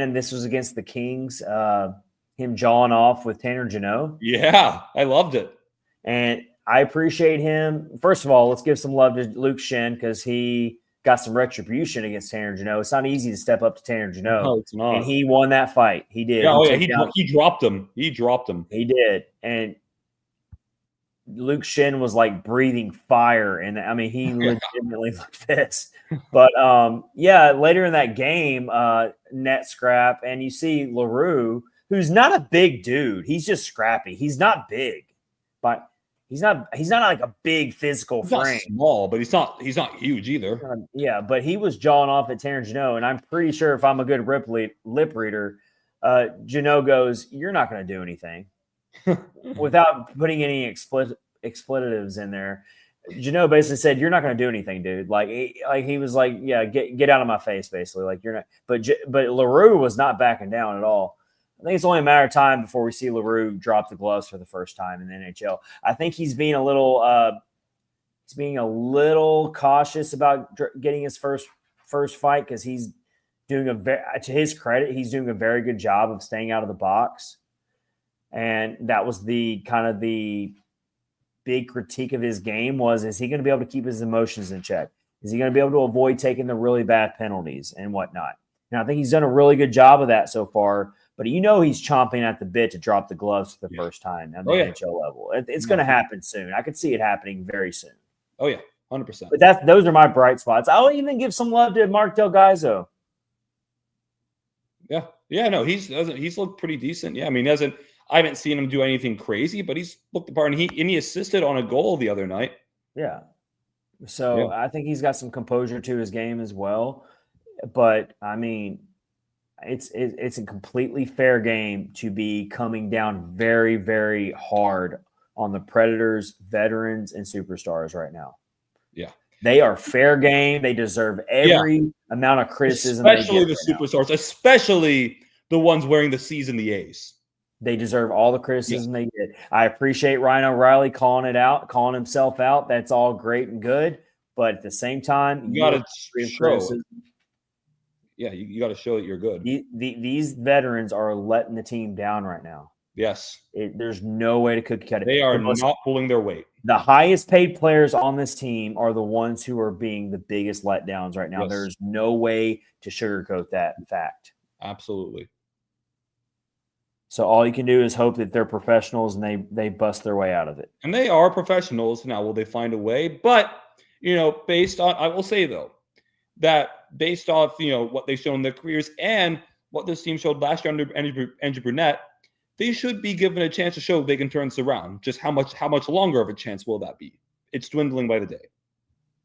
And this was against the Kings. Him jawing off with Tanner Jeannot. Yeah, I loved it, and I appreciate him. First of all, let's give some love to Luke Shen because he got some retribution against Tanner Jeannot. It's not easy to step up to Tanner Jeannot. No, it's not. And he won that fight. He did. Yeah, he dropped him. He did. And Luke Shen was like breathing fire. And he legitimately looked pissed. But later in that game, net scrap. And you see Leroux, who's not a big dude. He's just scrappy. He's not big, but he's not like a big physical frame. Not small, but he's not huge either. Yeah, but he was jawing off at Tanner Jeannot, and I'm pretty sure if I'm a good lip reader, Jeannot goes, "You're not going to do anything," without putting any expletives in there. Jeannot basically said, "You're not going to do anything, dude." Like he was like, "Yeah, get out of my face," basically. Like you're not. But Leroux was not backing down at all. I think it's only a matter of time before we see Leroux drop the gloves for the first time in the NHL. I think he's being a little cautious about getting his first fight because he's doing to his credit, he's doing a very good job of staying out of the box. And that was the big critique of his game is he going to be able to keep his emotions in check? Is he going to be able to avoid taking the really bad penalties and whatnot? And I think he's done a really good job of that so far. But he's chomping at the bit to drop the gloves for the first time at the NHL level. It's going to happen soon. I could see it happening very soon. Oh, yeah, 100%. But those are my bright spots. I'll even give some love to Mark Del Gaizo. Yeah. Yeah, no, he's looked pretty decent. Yeah, I haven't seen him do anything crazy, but he's looked the part, and he assisted on a goal the other night. Yeah. So I think he's got some composure to his game as well. But, it's a completely fair game to be coming down very, very hard on the Predators, veterans, and superstars right now. Yeah. They are fair game. They deserve every amount of criticism. Especially the superstars, especially the ones wearing the C's and the A's. They deserve all the criticism they get. I appreciate Ryan O'Reilly calling it out, calling himself out. That's all great and good. But at the same time, you got to show. Yeah, you got to show that you're good. These veterans are letting the team down right now. Yes. There's no way to cookie cut it. They are not pulling their weight. The highest paid players on this team are the ones who are being the biggest letdowns right now. Yes. There's no way to sugarcoat that fact. Absolutely. So all you can do is hope that they're professionals and they bust their way out of it. And they are professionals. Now, will they find a way? But, based on, I will say, though, that based off, what they've shown in their careers and what this team showed last year under Andrew Brunette, they should be given a chance to show they can turn this around. Just how much longer of a chance will that be? It's dwindling by the day.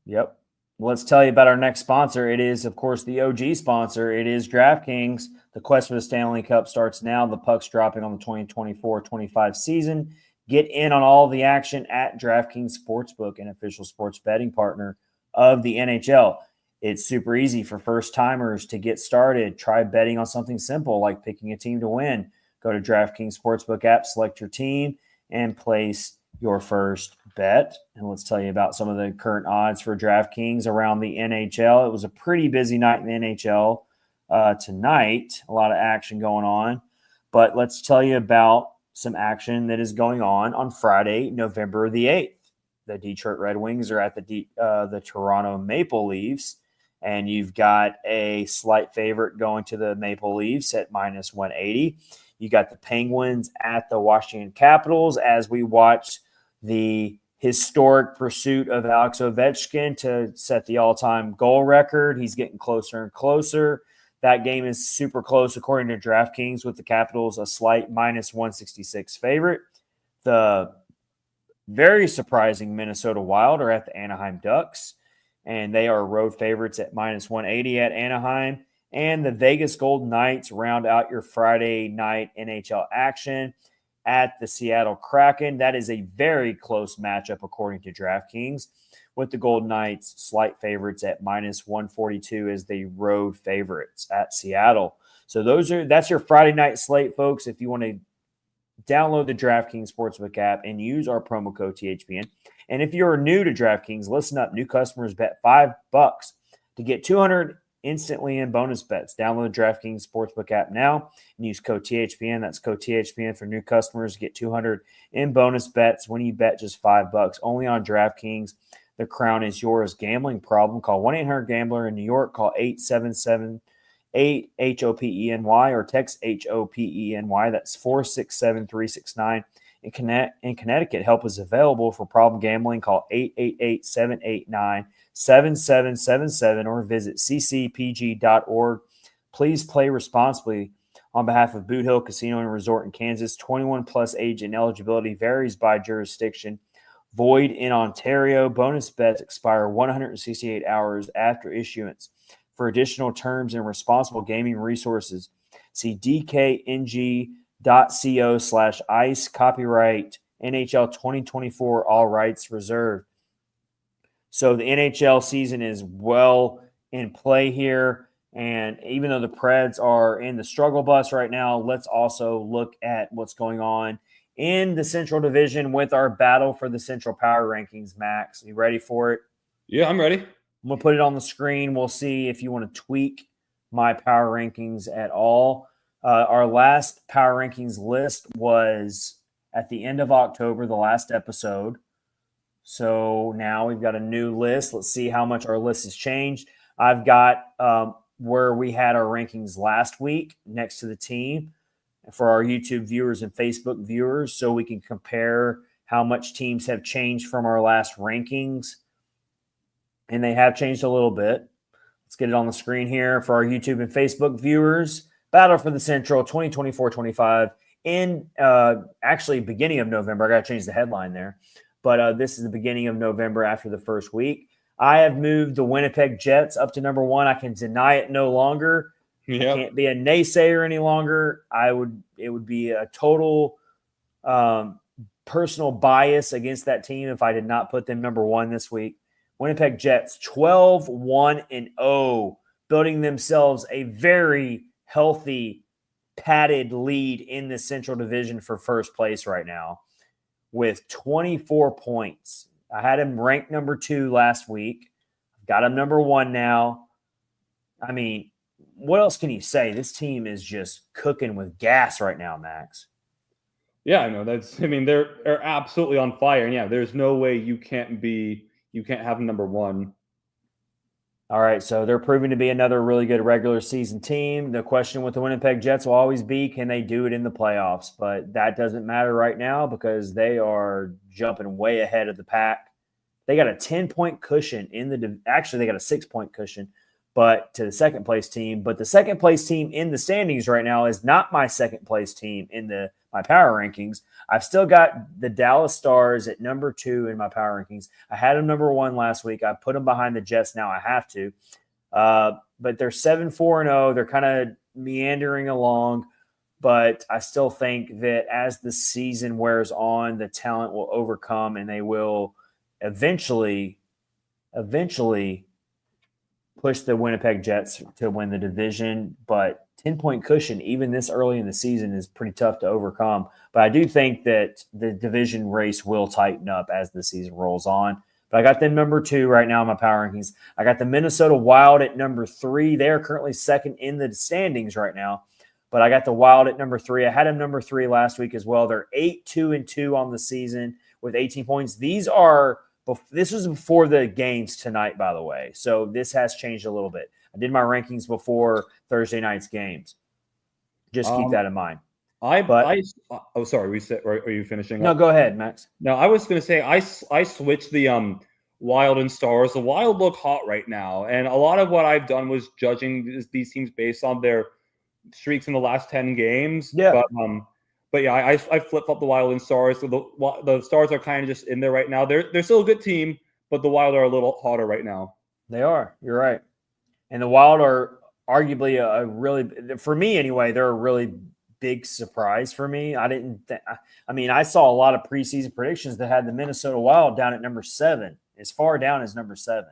Yep. Well, let's tell you about our next sponsor. It is, of course, the OG sponsor. It is DraftKings. The quest for the Stanley Cup starts now. The puck's dropping on the 2024-25 season. Get in on all the action at DraftKings Sportsbook, an official sports betting partner of the NHL. It's super easy for first-timers to get started. Try betting on something simple like picking a team to win. Go to DraftKings Sportsbook app, select your team, and place your first bet. And let's tell you about some of the current odds for DraftKings around the NHL. It was a pretty busy night in the NHL tonight. A lot of action going on. But let's tell you about some action that is going on Friday, November the 8th. The Detroit Red Wings are at the Toronto Maple Leafs. And you've got a slight favorite going to the Maple Leafs at minus 180. You got the Penguins at the Washington Capitals as we watch the historic pursuit of Alex Ovechkin to set the all-time goal record. He's getting closer and closer. That game is super close according to DraftKings, with the Capitals a slight minus 166 favorite. The very surprising Minnesota Wild are at the Anaheim Ducks, and they are road favorites at minus 180 at Anaheim. And the Vegas Golden Knights round out your Friday night NHL action at the Seattle Kraken. That is a very close matchup according to DraftKings, with the Golden Knights slight favorites at minus 142 as the road favorites at Seattle. So that's your Friday night slate, folks. If you want to download the DraftKings Sportsbook app and use our promo code THPN. And if you're new to DraftKings, listen up. New customers bet $5 to get 200 instantly in bonus bets. Download the DraftKings Sportsbook app now and use code THPN. That's code THPN for new customers. Get 200 in bonus bets when you bet just $5. Only on DraftKings. The crown is yours. Gambling problem? Call 1-800-GAMBLER in New York. Call 877-8-HOPENY or text HOPENY. That's 467-369. In Connecticut, help is available for problem gambling. Call 888-789-7777 or visit ccpg.org. Please play responsibly. On behalf of Boot Hill Casino and Resort in Kansas, 21 plus age and eligibility varies by jurisdiction. Void in Ontario. Bonus bets expire 168 hours after issuance. For additional terms and responsible gaming resources, see dkng.co/ice. Copyright NHL 2024, all rights reserved. So the NHL season is well in play here. And even though the Preds are in the struggle bus right now, let's also look at what's going on in the Central Division with our battle for the Central Power Rankings. Max, you ready for it? Yeah, I'm ready. I'm going to put it on the screen. We'll see if you want to tweak my power rankings at all. Our last power rankings list was at the end of October, the last episode. So now we've got a new list. Let's see how much our list has changed. I've got where we had our rankings last week next to the team for our YouTube viewers and Facebook viewers, so we can compare how much teams have changed from our last rankings. And they have changed a little bit. Let's get it on the screen here for our YouTube and Facebook viewers. Battle for the Central 2024-25 in actually beginning of November. I got to change the headline there. But this is the beginning of November after the first week. I have moved the Winnipeg Jets up to number one. I can deny it no longer. Yep. I can't be a naysayer any longer. It would be a total personal bias against that team if I did not put them number one this week. Winnipeg Jets 12-1-0, building themselves a very healthy, padded lead in the Central Division for first place right now with 24 points. I had him ranked number 2 last week. Got him number 1 now. I mean, what else can you say? This team is just cooking with gas right now, Max. Yeah, I know. They're absolutely on fire. And yeah, there's no way you can't have number 1. All right, so they're proving to be another really good regular season team. The question with the Winnipeg Jets will always be, can they do it in the playoffs? But that doesn't matter right now because they are jumping way ahead of the pack. They got a 10-point cushion actually, they got a 6-point cushion, but to the second place team. But the second place team in the standings right now is not my second place team in my power rankings. I've still got the Dallas Stars at number 2 in my power rankings. I had them number 1 last week. I put them behind the Jets. Now I have to. But they're 7-4-0. They're kind of meandering along. But I still think that as the season wears on, the talent will overcome and they will eventually push the Winnipeg Jets to win the division. But 10-point cushion, even this early in the season, is pretty tough to overcome. But I do think that the division race will tighten up as the season rolls on. But I got them number 2 right now in my power rankings. I got the Minnesota Wild at number 3. They are currently second in the standings right now. But I got the Wild at number 3. I had them number 3 last week as well. They're 8-2-2 on the season with 18 points. This was before the games tonight, by the way. So this has changed a little bit. I did my rankings before Thursday night's games. Just keep that in mind. Sorry. Are you finishing? No, go ahead, Max. No, I was going to say I switched the Wild and Stars. The Wild look hot right now, and a lot of what I've done was judging these teams based on their streaks in the last 10 games. Yeah. But yeah, I flip-flop the Wild and Stars. So the Stars are kind of just in there right now. They're still a good team, but the Wild are a little hotter right now. They are. You're right. And the Wild are arguably for me anyway, they're a really big surprise for me. I saw a lot of preseason predictions that had the Minnesota Wild down at number 7, as far down as number 7.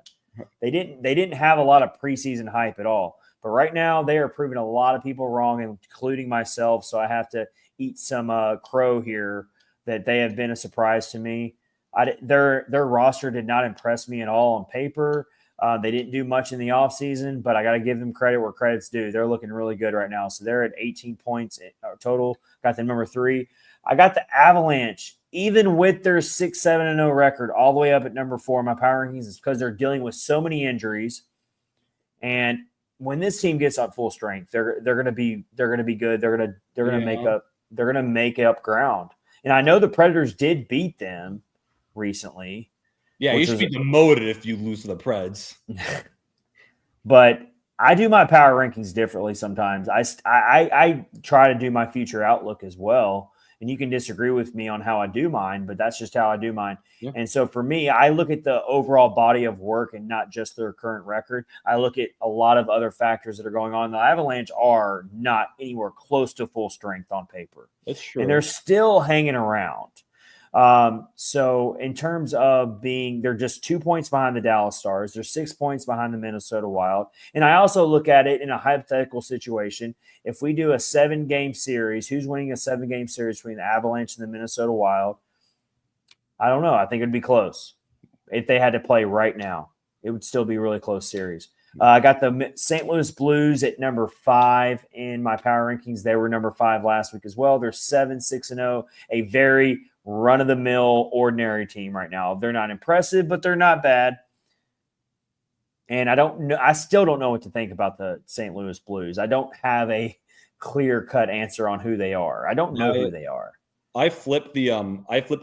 They didn't have a lot of preseason hype at all. But right now they are proving a lot of people wrong, including myself. So I have to eat some crow here that they have been a surprise to me. Their roster did not impress me at all on paper. They didn't do much in the offseason, but I got to give them credit where credit's due. They're looking really good right now. So they're at 18 points total. Got them number 3. I got the Avalanche, even with their 6-7-0 record, all the way up at number 4 in my power rankings. It's because they're dealing with so many injuries. And when this team gets up full strength, they're going to be good. They're going to make up ground. And I know the Predators did beat them recently. Yeah, you should be demoted if you lose to the Preds. But I do my power rankings differently sometimes. I try to do my future outlook as well. And you can disagree with me on how I do mine, but that's just how I do mine. Yeah. And so for me, I look at the overall body of work and not just their current record. I look at a lot of other factors that are going on. The Avalanche are not anywhere close to full strength on paper. That's true. And they're still hanging around. So in terms of they're just 2 points behind the Dallas Stars. They're 6 points behind the Minnesota Wild. And I also look at it in a hypothetical situation. If we do a 7-game series, who's winning a 7-game series between the Avalanche and the Minnesota Wild? I don't know. I think it'd be close. If they had to play right now, it would still be a really close series. I got the St. Louis Blues at number 5 in my power rankings. They were number 5 last week as well. They're 7-6-0, a very run-of-the-mill, ordinary team right now. They're not impressive, but they're not bad. And I still don't know what to think about the St. Louis Blues. I don't have a clear-cut answer on who they are. I don't know who they are. I flipped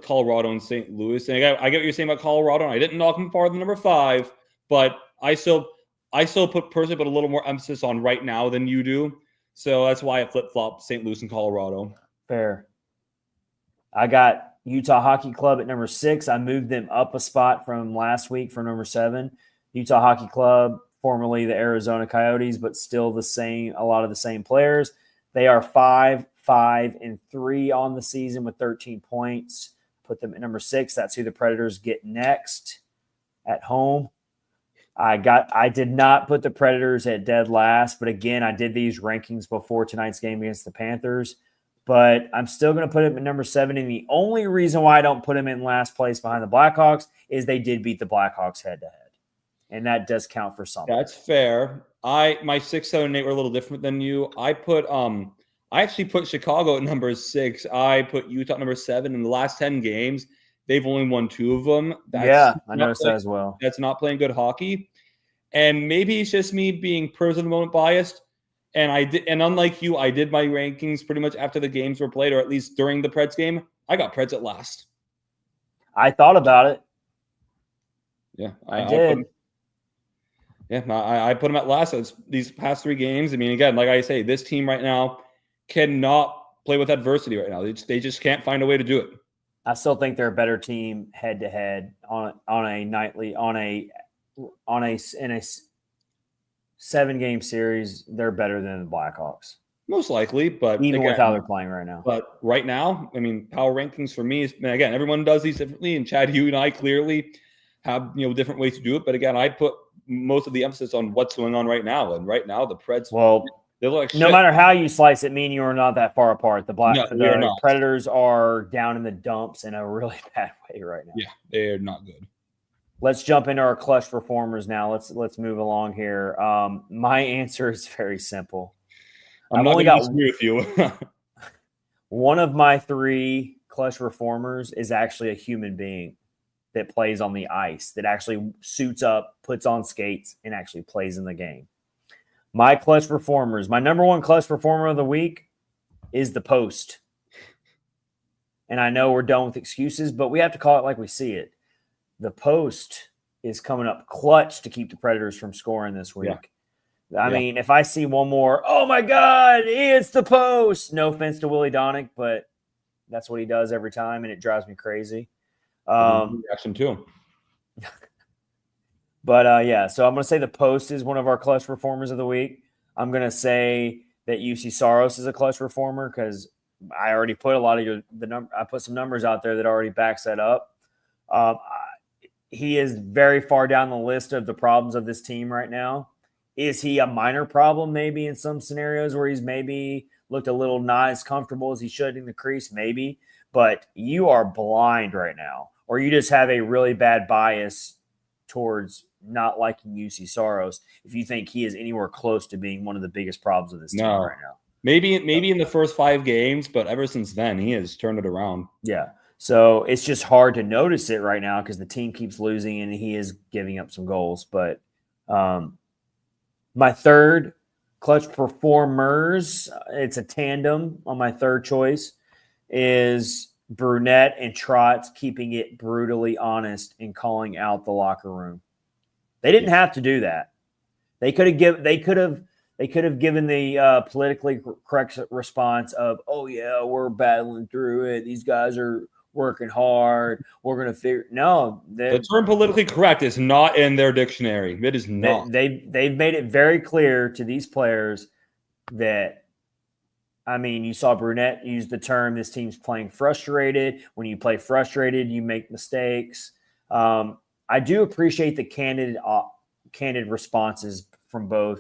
Colorado and St. Louis, and I get what you're saying about Colorado. I didn't knock them farther than number 5, but I still put a little more emphasis on right now than you do. So that's why I flip-flopped St. Louis and Colorado. Fair. I got Utah Hockey Club at number 6. I moved them up a spot from last week from number 7. Utah Hockey Club, formerly the Arizona Coyotes, but still a lot of the same players. They are 5-5-3 on the season with 13 points. Put them at number 6. That's who the Predators get next at home. I did not put the Predators at dead last, but again, I did these rankings before tonight's game against the Panthers. But I'm still going to put him at number 7. And the only reason why I don't put him in last place behind the Blackhawks is they did beat the Blackhawks head-to-head. And that does count for something. That's fair. My 6, 7, and 8 were a little different than you. I actually put Chicago at number 6. I put Utah at number 7. In the last 10 games, they've only won 2 of them. I noticed that as well. That's not playing good hockey. And maybe it's just me being present moment biased. And unlike you, I did my rankings pretty much after the games were played, or at least during the Preds game. I got Preds at last. I thought about it. Yeah, I did. I put them at last. These past 3 games. I mean, again, like I say, this team right now cannot play with adversity right now. They just can't find a way to do it. I still think they're a better team head to head in a 7-game series. They're better than the Blackhawks. Most likely, but even again, with how they're playing right now. But right now, I mean, power rankings for me is, again, everyone does these differently, and Chad, you and I clearly have different ways to do it. But again, I put most of the emphasis on what's going on right now, and right now the Preds. Well, they look like no matter how you slice it, me and you are not that far apart. The not. Predators are down in the dumps in a really bad way right now. Yeah, they're not good. Let's jump into our clutch performers now. Let's move along here. My answer is very simple. I've only got agree with you. One of my 3 clutch performers is actually a human being that plays on the ice, that actually suits up, puts on skates, and actually plays in the game. My clutch performers, my number 1 clutch performer of the week is the Post. And I know we're done with excuses, but we have to call it like we see it. The Post is coming up clutch to keep the Predators from scoring this week. Yeah. I mean, if I see one more, oh my God, it's the Post. No offense to Willie Donick, but that's what he does every time, and it drives me crazy. Reaction to him. But so I'm going to say the Post is one of our clutch performers of the week. I'm going to say that UC Saros is a clutch performer because I already put a lot of I put some numbers out there that already backs that up. He is very far down the list of the problems of this team right now. Is he a minor problem maybe in some scenarios where he's maybe looked a little not as comfortable as he should in the crease? Maybe. But you are blind right now, or you just have a really bad bias towards not liking UC Saros if you think he is anywhere close to being one of the biggest problems of this team right now. Maybe in the first 5 games, but ever since then, he has turned it around. Yeah. So it's just hard to notice it right now because the team keeps losing and he is giving up some goals. But my 3rd clutch performers, it's a tandem on my 3rd choice, is Brunette and Trotz keeping it brutally honest and calling out the locker room. They didn't have to do that. They could have given the politically correct response of, oh yeah, we're battling through it. These guys are working hard. We're going to figure. No, the term politically correct is not in their dictionary. It is not. They've made it very clear to these players that, I mean, you saw Brunette use the term, this team's playing frustrated. When you play frustrated, you make mistakes. I do appreciate the candid responses from both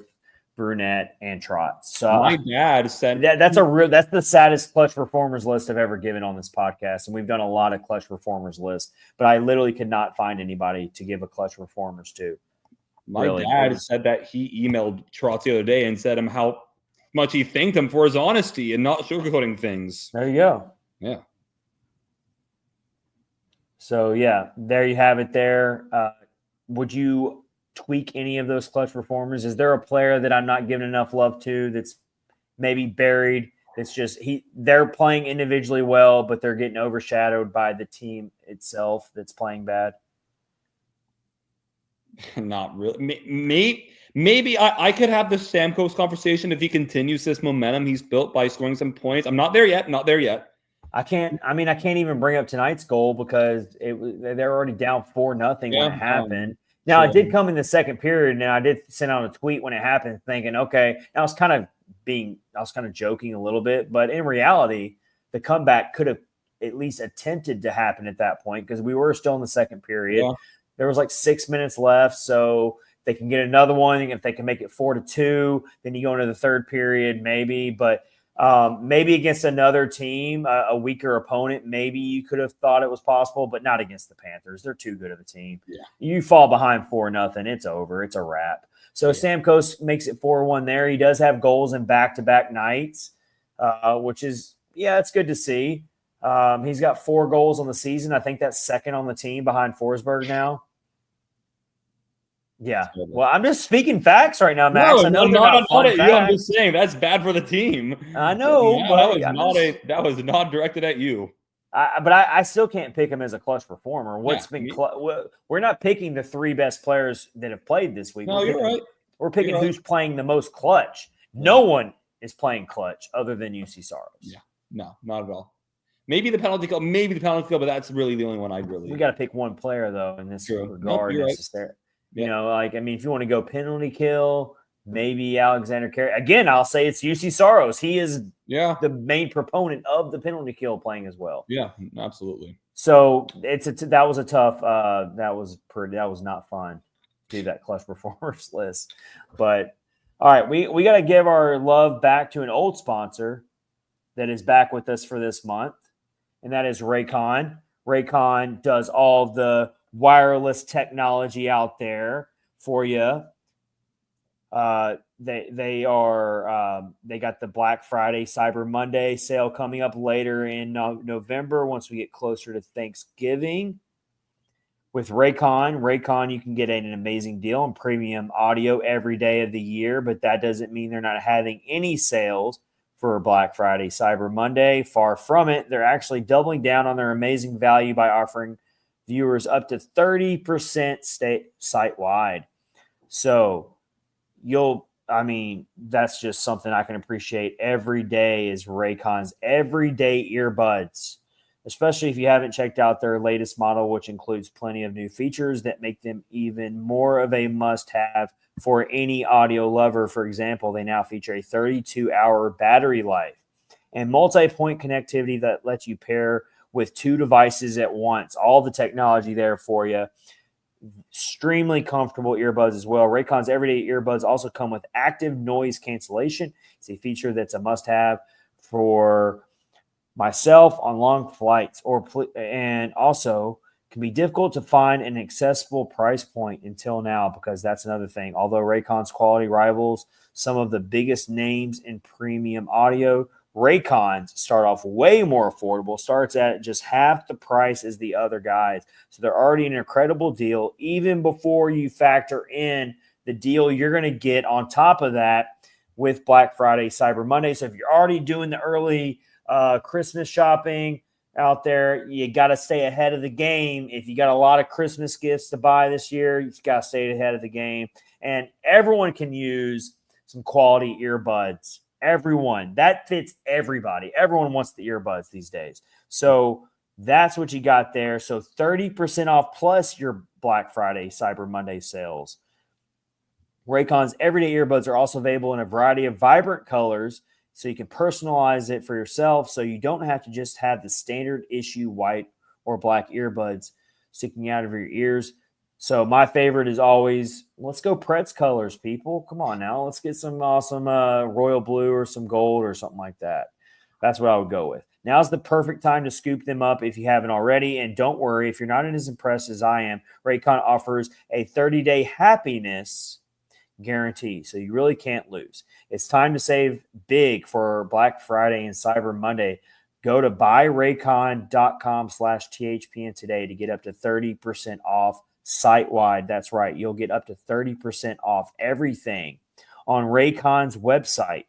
Brunette and Trotz. So my dad said that's the saddest clutch performers list I've ever given on this podcast, and we've done a lot of clutch performers lists, but I literally could not find anybody to give a clutch performers to. My dad said that he emailed Trotz the other day and said him how much he thanked him for his honesty and not sugarcoating things. There you go. Yeah. So yeah, there you have it. There. Would you tweak any of those clutch performers? Is there a player that I'm not giving enough love to that's maybe buried? It's just they're playing individually well, but they're getting overshadowed by the team itself that's playing bad. Not really. Maybe I could have the Stamkos conversation if he continues this momentum he's built by scoring some points. I'm not there yet. I can't even bring up tonight's goal because they're already down 4-0 when it happened. Now, it did come in the second period, and I did send out a tweet when it happened thinking, okay, I was kind of joking a little bit, but in reality, the comeback could have at least attempted to happen at that point because we were still in the second period. Yeah. There was like 6 minutes left, so They can get another one. If they can make it 4-2, then you go into the third period, maybe. But maybe against another team, a weaker opponent, maybe you could have thought it was possible, but not against the Panthers. They're too good of a team. Yeah. You fall behind 4-0, it's over. It's a wrap. So Stamkos makes it 4-1 there. He does have goals in back-to-back nights, which is, it's good to see. He's got 4 goals on the season. I think that's second on the team behind Forsberg now. Yeah. Well, I'm just speaking facts right now, Max. No, I know not at you. I'm just saying that's bad for the team. I know. That was not directed at you. But I still can't pick him as a clutch performer. We're not picking the 3 best players that have played this week. No, you're right. We're picking who's playing the most clutch. No one is playing clutch other than UC Saros. Yeah. No, not at all. Maybe the penalty kill, but that's really the only one I'd really. We got to pick one player though in this regard. Necessary. You know, if you want to go penalty kill, maybe Alexander Carey. Again, I'll say it's UC Saros. He is the main proponent of the penalty kill playing as well. Yeah, absolutely. So that was a tough. That was not fun to do that clutch performers list. But all right, we got to give our love back to an old sponsor that is back with us for this month, and that is Raycon. Raycon does all the wireless technology out there for you. They got the Black Friday, Cyber Monday sale coming up later in November once we get closer to Thanksgiving. With Raycon, you can get an amazing deal on premium audio every day of the year, but that doesn't mean they're not having any sales for Black Friday, Cyber Monday. Far from it. They're actually doubling down on their amazing value by offering viewers up to 30% site-wide. So that's just something I can appreciate every day is Raycon's everyday earbuds, especially if you haven't checked out their latest model, which includes plenty of new features that make them even more of a must-have for any audio lover. For example, they now feature a 32-hour battery life and multi-point connectivity that lets you pair with 2 devices at once. All the technology there for you. Extremely comfortable earbuds as well. Raycon's everyday earbuds also come with active noise cancellation. It's a feature that's a must-have for myself on long flights, and also can be difficult to find an accessible price point until now, because that's another thing. Although Raycon's quality rivals some of the biggest names in premium audio, Raycons start off way more affordable, starts at just half the price as the other guys. So they're already an incredible deal, even before you factor in the deal you're going to get on top of that with Black Friday, Cyber Monday. So if you're already doing the early Christmas shopping out there, you got to stay ahead of the game. If you got a lot of Christmas gifts to buy this year, you've got to stay ahead of the game. And everyone can use some quality earbuds. Everyone. That fits everybody. Everyone wants the earbuds these days. So that's what you got there. So 30% off plus your Black Friday, Cyber Monday sales. Raycon's everyday earbuds are also available in a variety of vibrant colors, so you can personalize it for yourself, so you don't have to just have the standard issue white or black earbuds sticking out of your ears. So my favorite is always, let's go Preds colors, people. Come on now. Let's get some awesome royal blue or some gold or something like that. That's what I would go with. Now's the perfect time to scoop them up if you haven't already. And don't worry, if you're not as impressed as I am, Raycon offers a 30-day happiness guarantee, so you really can't lose. It's time to save big for Black Friday and Cyber Monday. Go to buyraycon.com/THPN today to get up to 30% off site-wide. That's right. You'll get up to 30% off everything on Raycon's website.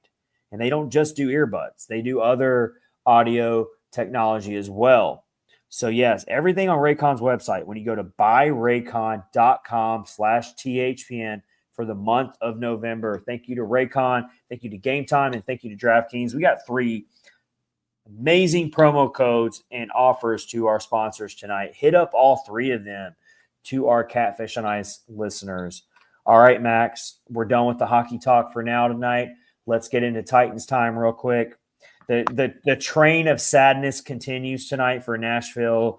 And they don't just do earbuds. They do other audio technology as well. So yes, everything on Raycon's website. When you go to buyraycon.com/THPN for the month of November. Thank you to Raycon. Thank you to Game Time. And thank you to DraftKings. We got 3 amazing promo codes and offers to our sponsors tonight. Hit up all 3 of them to our Catfish on Ice listeners. All right, Max, we're done with the hockey talk for now tonight. Let's get into Titans time real quick. The train of sadness continues tonight for Nashville.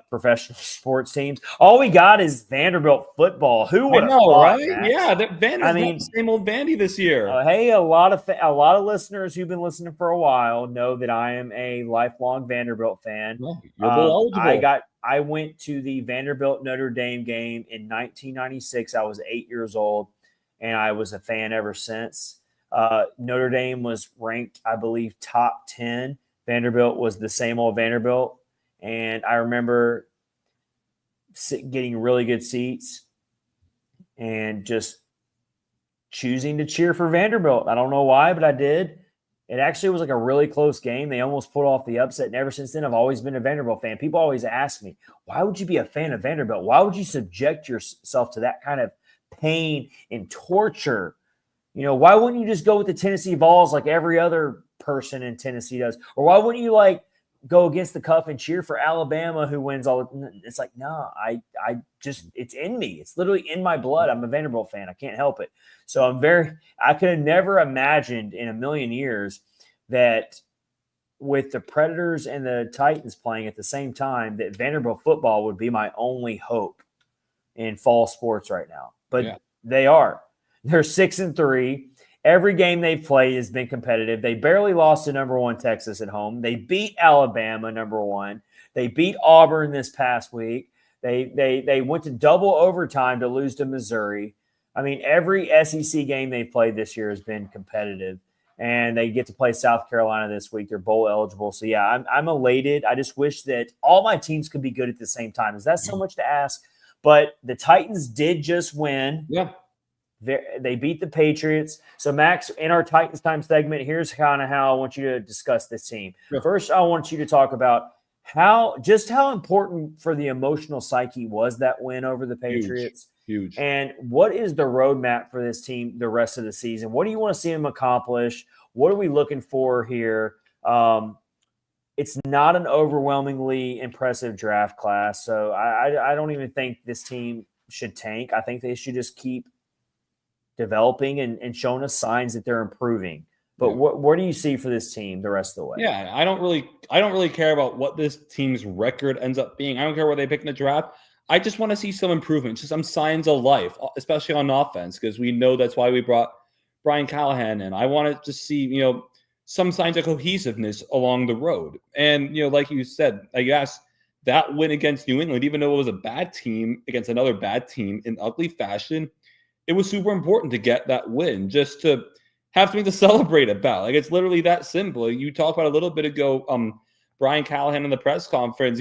professional sports teams. All we got is Vanderbilt football. Who would have thought, right? Max? Yeah, Vandy's not the same old Vandy this year. Hey, a lot of listeners who've been listening for a while know that I am a lifelong Vanderbilt fan. Well, you're bowl eligible. I went to the Vanderbilt Notre Dame game in 1996. I was 8 years old, and I was a fan ever since. Notre Dame was ranked, I believe, top 10. Vanderbilt was the same old Vanderbilt. And I remember getting really good seats and just choosing to cheer for Vanderbilt. I don't know why, but I did. It actually was like a really close game. They almost pulled off the upset. And ever since then, I've always been a Vanderbilt fan. People always ask me, why would you be a fan of Vanderbilt? Why would you subject yourself to that kind of pain and torture? Why wouldn't you just go with the Tennessee Vols like every other person in Tennessee does? Or why wouldn't you go against the cuff and cheer for Alabama who wins all? It's like, no, I just, it's in me. It's literally in my blood. I'm a Vanderbilt fan. I can't help it. So I could have never imagined in a million years that with the Predators and the Titans playing at the same time, that Vanderbilt football would be my only hope in fall sports right now. But They are. They're 6-3. Every game they've played has been competitive. They barely lost to number 1 Texas at home. They beat Alabama, number 1. They beat Auburn this past week. They went to double overtime to lose to Missouri. I mean, every SEC game they've played this year has been competitive. And they get to play South Carolina this week. They're bowl eligible. So, yeah, I'm elated. I just wish that all my teams could be good at the same time. Is that so much to ask? But the Titans did just win. Yeah. They beat the Patriots. So, Max, in our Titans time segment, here's kind of how I want you to discuss this team. Sure. First, I want you to talk about how important for the emotional psyche was that win over the Patriots. Huge. And what is the roadmap for this team the rest of the season? What do you want to see them accomplish? What are we looking for here? It's not an overwhelmingly impressive draft class. So I don't even think this team should tank. I think they should just keep developing and showing us signs that they're improving. But what do you see for this team the rest of the way? Yeah, I don't really care about what this team's record ends up being. I don't care where they pick in the draft. I just want to see some improvement, just some signs of life, especially on offense, because we know that's why we brought Brian Callahan in. I want to just see, some signs of cohesiveness along the road. And, like you said, I guess that win against New England, even though it was a bad team against another bad team in ugly fashion, it was super important to get that win, just to have something to celebrate about. Like, it's literally that simple. You talked about a little bit ago, Brian Callahan in the press conference,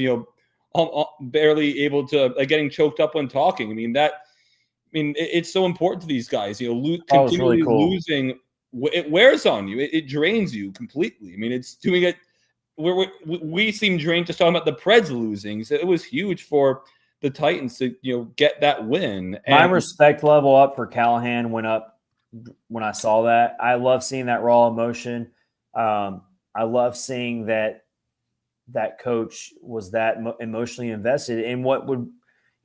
barely able to getting choked up when talking. It's so important to these guys. Continually really cool. Losing, it wears on you. It drains you completely. It's doing it. We seem drained just talking about the Preds losing. So it was huge for the Titans to get that win. And my respect level up for Callahan went up when I saw that. I love seeing that raw emotion. I love seeing that coach was that emotionally invested in what would,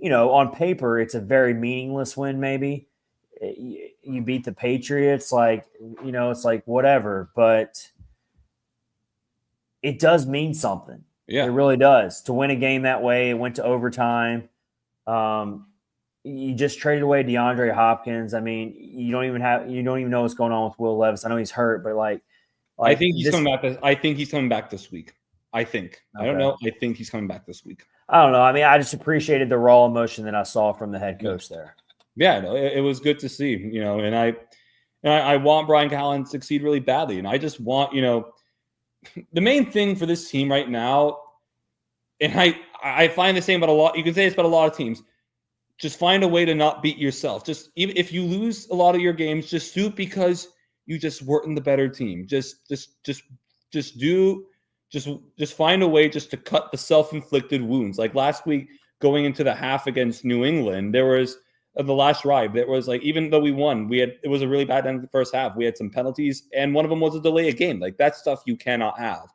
on paper, it's a very meaningless win. Maybe you beat the Patriots, it's like whatever, but it does mean something. Yeah, it really does. To win a game that way, it went to overtime. You just traded away DeAndre Hopkins. You don't even know what's going on with Will Levis. I know he's hurt, but I think he's coming back. I think he's coming back this week. I think. Okay. I don't know. I think he's coming back this week. I don't know. I just appreciated the raw emotion that I saw from the head coach there. Yeah, no, it was good to see, and I want Brian Callahan to succeed really badly. And I just want, the main thing for this team right now, and I find the same about a lot, you can say it's about a lot of teams, just find a way to not beat yourself. Just even if you lose a lot of your games, just do it because you just weren't the better team. Just find a way just to cut the self-inflicted wounds. Like last week, going into the half against New England, there was the last drive. That was even though we won, it was a really bad end of the first half. We had some penalties, and one of them was a delay of game. Like that stuff you cannot have.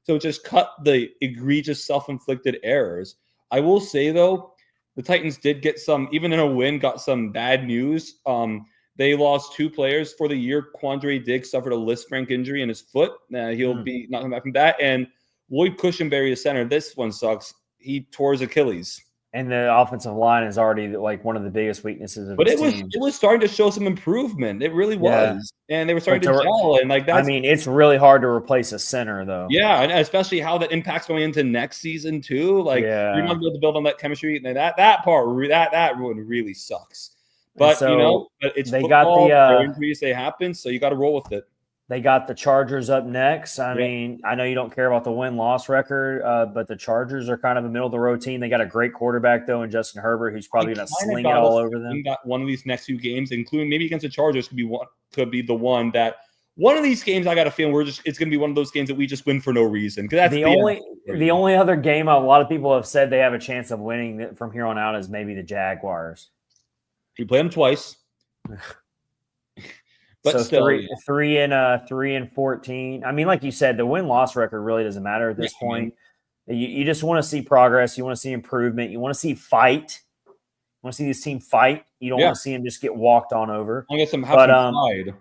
So just cut the egregious self-inflicted errors. I will say though, the Titans did get some, even in a win, got some bad news. They lost 2 players for the year. Quandre Diggs suffered a Lisfranc injury in his foot. He'll be not coming back from that. And Lloyd Cushenberry, the center, this one sucks. he tore his Achilles. And the offensive line is already like one of the biggest weaknesses of But his it team. was starting to show some improvement. It really was. Yeah. And they were starting to gel. And like that's, it's really hard to replace a center though. Yeah, and especially how that impacts going into next season too. Like you're not able to build on that chemistry. And that part that one really sucks. But so it's they football, got the injuries, they happen, so you got to roll with it. They got the Chargers up next. I mean, I know you don't care about the win-loss record, but the Chargers are kind of a middle-of-the-road team. They got a great quarterback, though, in Justin Herbert, who's probably going to sling it all over them. That one of these next few games, including maybe against the Chargers, could be the one that one of these games. I got a feeling it's going to be one of those games that we just win for no reason. Because that's the only other game a lot of people have said they have a chance of winning from here on out is maybe the Jaguars. We play them twice. But so still, 3-14. I mean, like you said, the win-loss record really doesn't matter at this point. You just want to see progress. You want to see improvement. You want to see fight. You want to see this team fight. You don't want to see them just get walked on over. I guess some pride.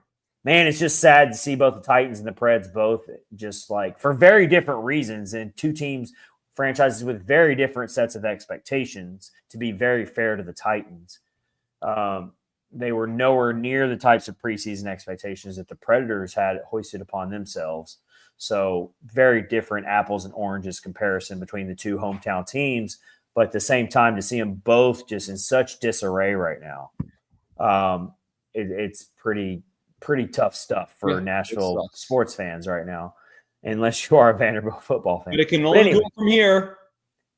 Man, it's just sad to see both the Titans and the Preds both just like for very different reasons and two teams, franchises with very different sets of expectations. To be very fair to the Titans. They were nowhere near the types of preseason expectations that the Predators had hoisted upon themselves. So very different apples and oranges comparison between the two hometown teams. But at the same time, to see them both just in such disarray right now, it's pretty tough stuff for Nashville sports fans right now, unless you are a Vanderbilt football fan. But it can only go from here.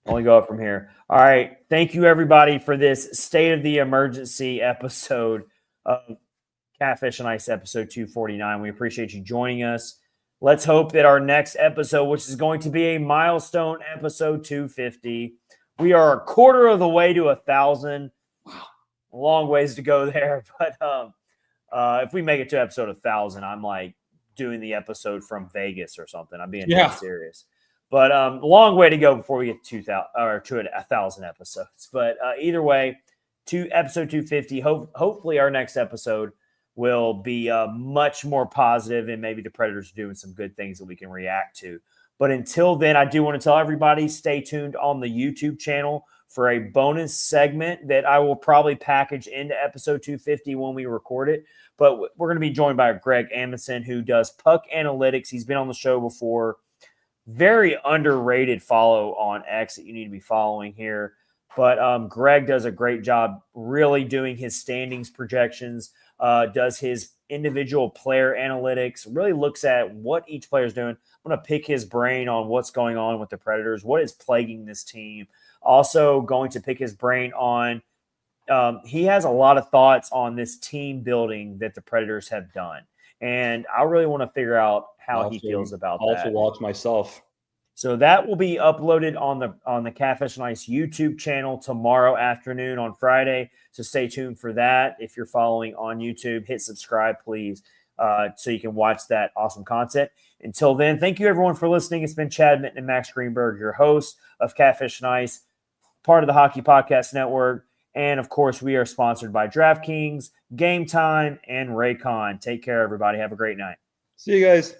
Only go up from here. All right. Thank you, everybody, for this State of the Emergency episode of Catfish and Ice, episode 249. We appreciate you joining us. Let's hope that our next episode, which is going to be a milestone episode 250, we are a quarter of the way to 1,000. Wow. Long ways to go there. But if we make it to episode 1,000, I'm like doing the episode from Vegas or something. I'm being serious. But long way to go before we get to 1,000 episodes. But either way, to episode 250, hopefully our next episode will be much more positive, and maybe the Predators are doing some good things that we can react to. But until then, I do want to tell everybody, stay tuned on the YouTube channel for a bonus segment that I will probably package into episode 250 when we record it. But we're going to be joined by Greg Amundsen, who does puck analytics. He's been on the show before. Very underrated follow on X that you need to be following here. But Greg does a great job really doing his standings projections, does his individual player analytics, really looks at what each player is doing. I'm going to pick his brain on what's going on with the Predators, what is plaguing this team. Also going to pick his brain on he has a lot of thoughts on this team building that the Predators have done. And I really want to figure out how he feels about that. Also watch myself. So that will be uploaded on the Catfish and Ice YouTube channel tomorrow afternoon on Friday. So stay tuned for that. If you're following on YouTube, hit subscribe, please, so you can watch that awesome content. Until then, thank you everyone for listening. It's been Chad Minton and Max Greenberg, your hosts of Catfish and Ice, part of the Hockey Podcast Network. And, of course, we are sponsored by DraftKings, Game Time, and Raycon. Take care, everybody. Have a great night. See you guys.